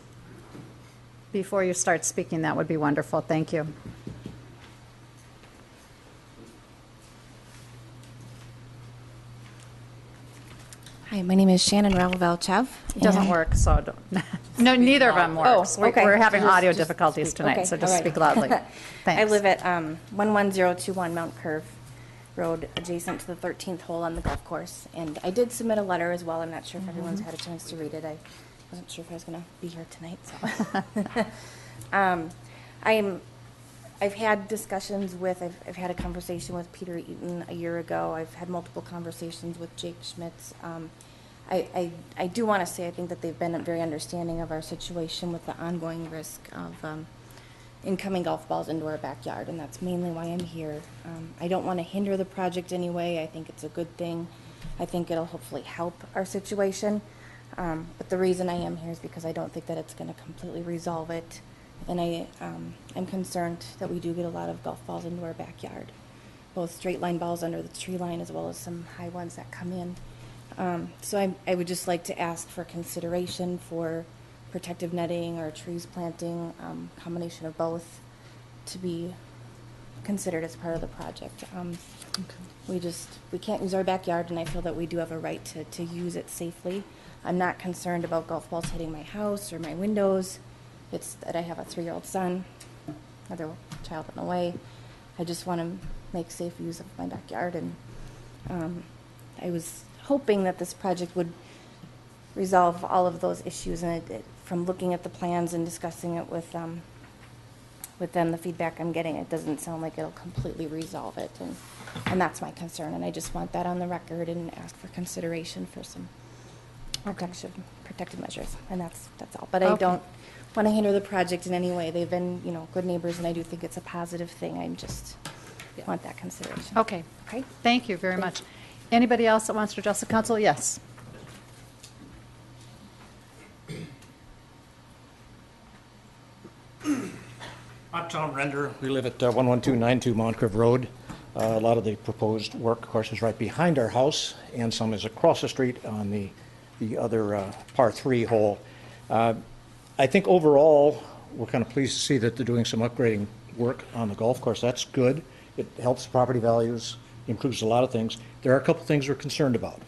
before you start speaking, that would be wonderful. Thank you. Hi, my name is Shannon Ralvalchev. It doesn't work, so don't. No, neither of them works. Oh, okay. We're having Just audio difficulties speak. tonight, Okay, so just all right. speak loudly. Thanks. I live at 11021 Mount Curve Road, adjacent to the 13th hole on the golf course. And I did submit a letter as well. I'm not sure if everyone's had a chance to read it. I wasn't sure if I was going to be here tonight. So, I've had discussions with, I've had a conversation with Peter Eaton a year ago. I've had multiple conversations with Jake Schmitz. I do want to say I think that they've been very understanding of our situation with the ongoing risk of incoming golf balls into our backyard, and that's mainly why I'm here. I don't want to hinder the project anyway. I think it's a good thing. I think it'll hopefully help our situation. But the reason I am here is because I don't think that it's going to completely resolve it. And I'm concerned that we do get a lot of golf balls into our backyard, both straight line balls under the tree line as well as some high ones that come in. So I would just like to ask for consideration for protective netting or trees planting, combination of both, to be considered as part of the project. We can't use our backyard, and I feel that we do have a right to use it safely. I'm not concerned about golf balls hitting my house or my windows. It's that I have a 3-year-old son, another child in the way. I just want to make safe use of my backyard, and I was hoping that this project would resolve all of those issues, and from looking at the plans and discussing it with them, the feedback I'm getting, it doesn't sound like it'll completely resolve it, and that's my concern, and I just want that on the record and ask for consideration for some protective measures, and that's all. But I don't want to hinder the project in any way. They've been, good neighbors, and I do think it's a positive thing. I just want that consideration. Okay. Thank you very much. Anybody else that wants to address the council? Yes. I'm Tom Render. We live at 11292 Mount Curve Road. A lot of the proposed work, of course, is right behind our house, and some is across the street on the other par 3 hole. I think overall, we're kind of pleased to see that they're doing some upgrading work on the golf course. That's good. It helps property values, improves a lot of things. There are a couple things we're concerned about.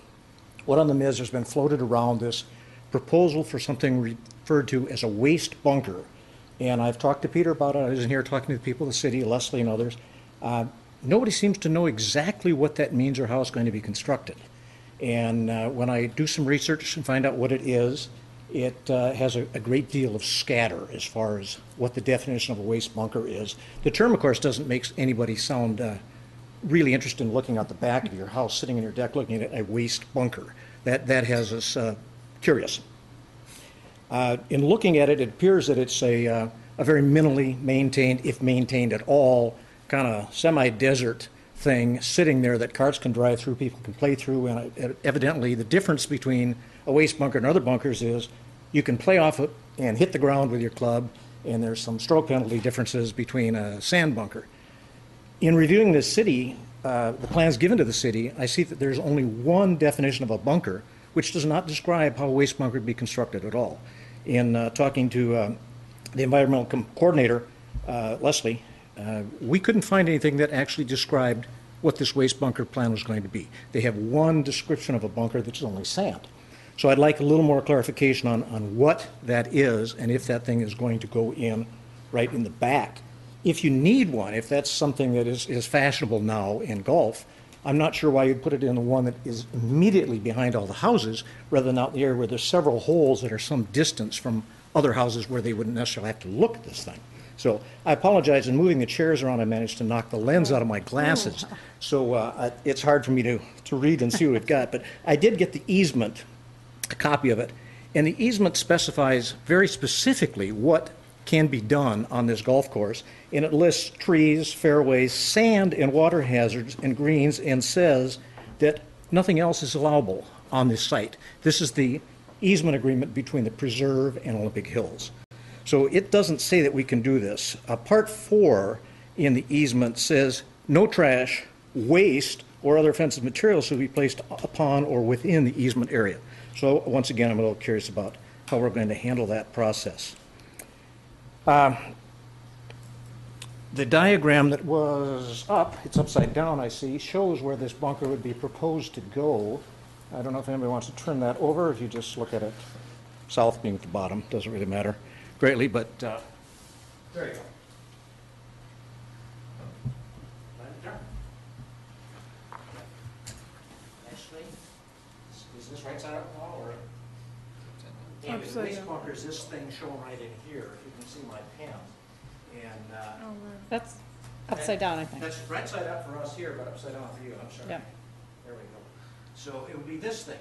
One of them is there's been floated around this proposal for something referred to as a waste bunker. And I've talked to Peter about it. I was in here talking to the people of the city, Leslie and others. Nobody seems to know exactly what that means or how it's going to be constructed. And when I do some research and find out what it is, it has a great deal of scatter as far as what the definition of a waste bunker is. The term, of course, doesn't make anybody sound really interested in looking out the back of your house, sitting in your deck looking at a waste bunker. That has us curious. In looking at it, it appears that it's a very minimally maintained, if maintained at all, kind of semi-desert thing sitting there that carts can drive through, people can play through, and evidently the difference between a waste bunker and other bunkers is you can play off it and hit the ground with your club, and there's some stroke penalty differences between a sand bunker. In reviewing this city, the plans given to the city, I see that there's only one definition of a bunker, which does not describe how a waste bunker would be constructed at all. In talking to the environmental coordinator, Leslie, we couldn't find anything that actually described what this waste bunker plan was going to be. They have one description of a bunker that's only sand. So I'd like a little more clarification on what that is and if that thing is going to go in right in the back. If you need one, if that's something that is fashionable now in golf, I'm not sure why you'd put it in the one that is immediately behind all the houses rather than out in the area where there's several holes that are some distance from other houses where they wouldn't necessarily have to look at this thing. So I apologize. In moving the chairs around, I managed to knock the lens out of my glasses. So it's hard for me to read and see what we've got. But I did get the easement, a copy of it. And the easement specifies very specifically what can be done on this golf course. And it lists trees, fairways, sand, and water hazards and greens, and says that nothing else is allowable on this site. This is the easement agreement between the preserve and Olympic Hills. So it doesn't say that we can do this. Part 4 in the easement says no trash, waste, or other offensive materials should be placed upon or within the easement area. So once again, I'm a little curious about how we're going to handle that process. The diagram that was up, it's upside down, I see, shows where this bunker would be proposed to go. I don't know if anybody wants to turn that over. If you just look at it, south being at the bottom, doesn't really matter greatly, but there you go. Actually, is this right side up now, or? And the waste bunker is this thing shown right in here, if you can see my pen. And That's upside down, I think. That's right side up for us here, but upside down for you, I'm sorry. Yeah. There we go. So it would be this thing.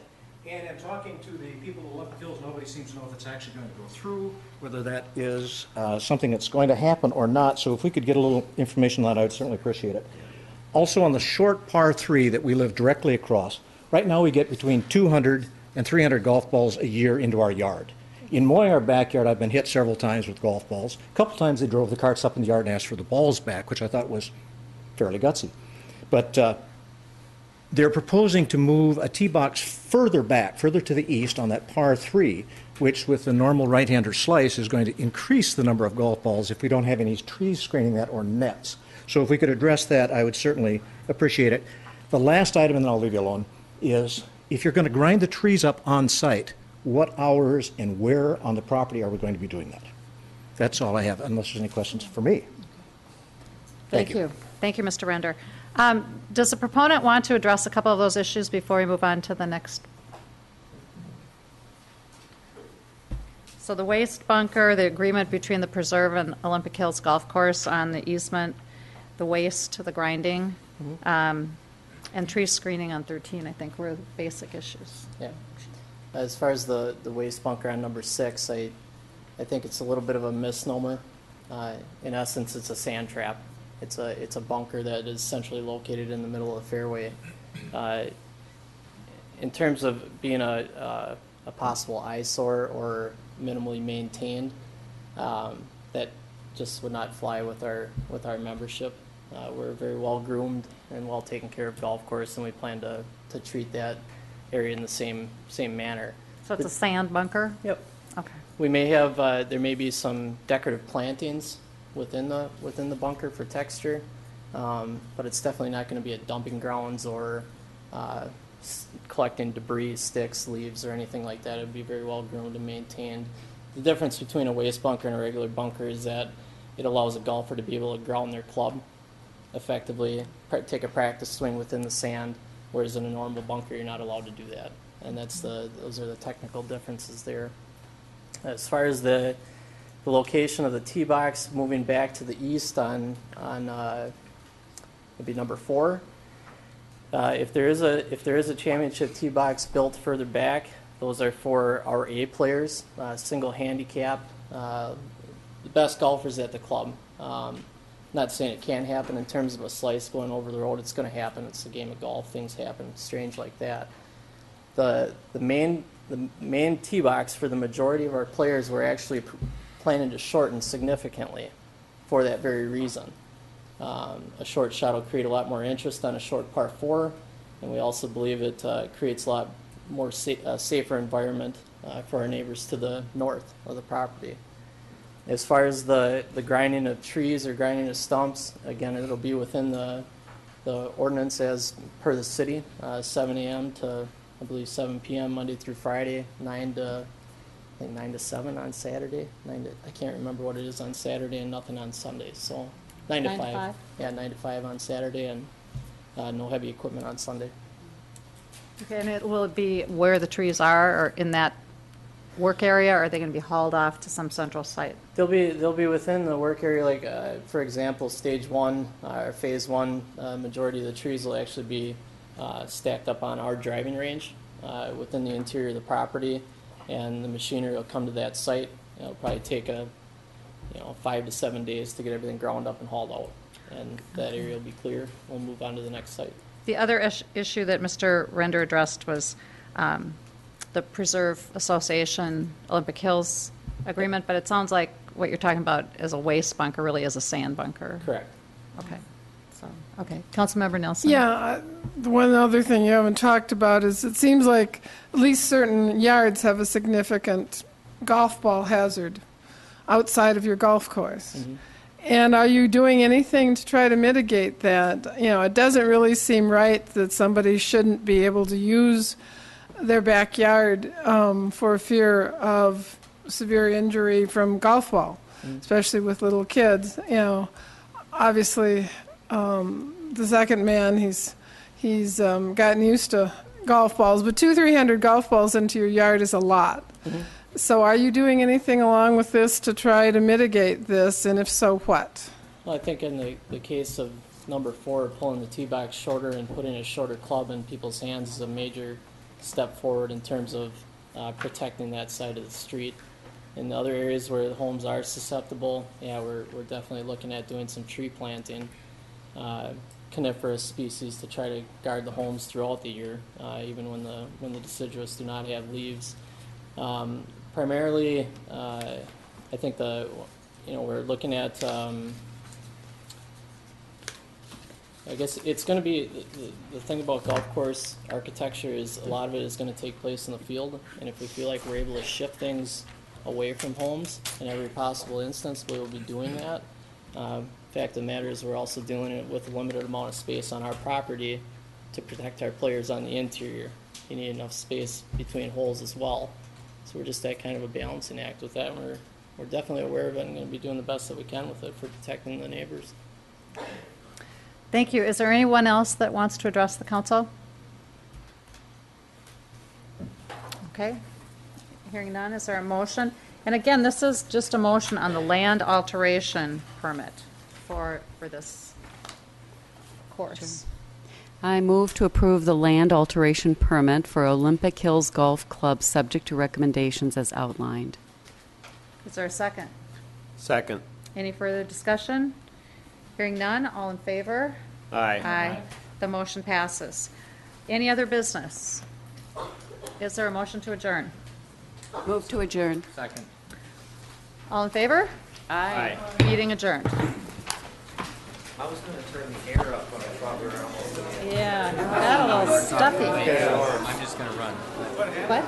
And in talking to the people who Olympic Hills, nobody seems to know if it's actually going to go through, whether that is something that's going to happen or not. So if we could get a little information on that, I would certainly appreciate it. Also on the short par 3 that we live directly across, right now we get between 200 and 300 golf balls a year into our yard. In mowing our backyard, I've been hit several times with golf balls. A couple times they drove the carts up in the yard and asked for the balls back, which I thought was fairly gutsy. But they're proposing to move a tee box further back, further to the east on that par 3, which with the normal right-hander slice is going to increase the number of golf balls if we don't have any trees screening that or nets. So if we could address that, I would certainly appreciate it. The last item, and then I'll leave you alone, is if you're going to grind the trees up on site, what hours and where on the property are we going to be doing that? That's all I have, unless there's any questions for me. Thank you. Thank you, Mr. Render. Does the proponent want to address a couple of those issues before we move on to the next? So the waste bunker, the agreement between the preserve and Olympic Hills Golf Course on the easement, the waste, the grinding, and tree screening on 13, I think, were the basic issues. Yeah. As far as the waste bunker on number 6, I think it's a little bit of a misnomer. In essence, it's a sand trap. It's a bunker that is centrally located in the middle of the fairway. In terms of being a possible eyesore or minimally maintained, that just would not fly with our membership. We're a very well groomed and well taken care of golf course, and we plan to treat that area in the same manner. So it's a sand bunker? Yep. Okay. We may have there may be some decorative plantings within the bunker for texture, but it's definitely not going to be a dumping grounds or collecting debris, sticks, leaves, or anything like that. It would be very well groomed and maintained. The difference between a waste bunker and a regular bunker is that it allows a golfer to be able to ground their club effectively, take a practice swing within the sand, whereas in a normal bunker you're not allowed to do that. And those are the technical differences there. As far as the location of the tee box, moving back to the east on would be number 4. If there is a championship tee box built further back, those are for our A players, single handicap, the best golfers at the club. Not saying it can't happen in terms of a slice going over the road. It's going to happen. It's a game of golf. Things happen strange like that. The main tee box for the majority of our players, we're actually planning to shorten significantly for that very reason. A short shot will create a lot more interest on a short par 4, and we also believe it creates a lot more safer environment for our neighbors to the north of the property. As far as the grinding of trees or grinding of stumps, again, it'll be within the ordinance as per the city, 7 a.m. to, I believe, 7 p.m. Monday through Friday, 9 to 7 on Saturday. I can't remember what it is on Saturday, and nothing on Sundays. So 9 to 5. Yeah, 9 to 5 on Saturday, and no heavy equipment on Sunday. Okay, and will it be where the trees are, or in that work area, or are they going to be hauled off to some central site? They'll be within the work area. Like for example, stage one or phase one, majority of the trees will actually be stacked up on our driving range within the interior of the property, and the machinery will come to that site. It'll probably take 5 to 7 days to get everything ground up and hauled out, and that area will be clear. We'll move on to the next site. The other issue that Mr. Render addressed was the Preserve Association Olympic Hills agreement, but it sounds like what you're talking about is a waste bunker, really is a sand bunker. Correct. Okay. So, okay. Councilmember Nelson. Yeah, the one other thing you haven't talked about is it seems like at least certain yards have a significant golf ball hazard outside of your golf course. Mm-hmm. And are you doing anything to try to mitigate that? It doesn't really seem right that somebody shouldn't be able to use their backyard for fear of severe injury from golf ball, especially with little kids. Obviously, the second man, he's gotten used to golf balls, but 200-300 golf balls into your yard is a lot. Mm-hmm. So are you doing anything along with this to try to mitigate this, and if so, what? Well, I think in the case of number 4, pulling the tee box shorter and putting a shorter club in people's hands is a major step forward in terms of protecting that side of the street. In the other areas where the homes are susceptible, we're definitely looking at doing some tree planting, coniferous species to try to guard the homes throughout the year, even when the deciduous do not have leaves. Primarily, I think we're looking at. I guess it's going to be the thing about golf course architecture is a lot of it is going to take place in the field, and if we feel like we're able to shift things away from homes in every possible instance, we will be doing that. Fact of the matter is we're also doing it with a limited amount of space on our property to protect our players on the interior. You need enough space between holes as well. So we're just at kind of a balancing act with that. We're definitely aware of it and going to be doing the best that we can with it for protecting the neighbors. Thank you. Is there anyone else that wants to address the council? Okay. Hearing none, is there a motion? And again, this is just a motion on the land alteration permit for this course. I move to approve the land alteration permit for Olympic Hills Golf Club subject to recommendations as outlined. Is there a second? Second. Any further discussion? Hearing none, all in favor? Aye. Aye. The motion passes. Any other business? Is there a motion to adjourn? Move to adjourn. Second. All in favor? Aye. Meeting adjourned. I was going to turn the air up, but I thought we were almost in the Yeah, got a little stuffy. I'm just going to run. What?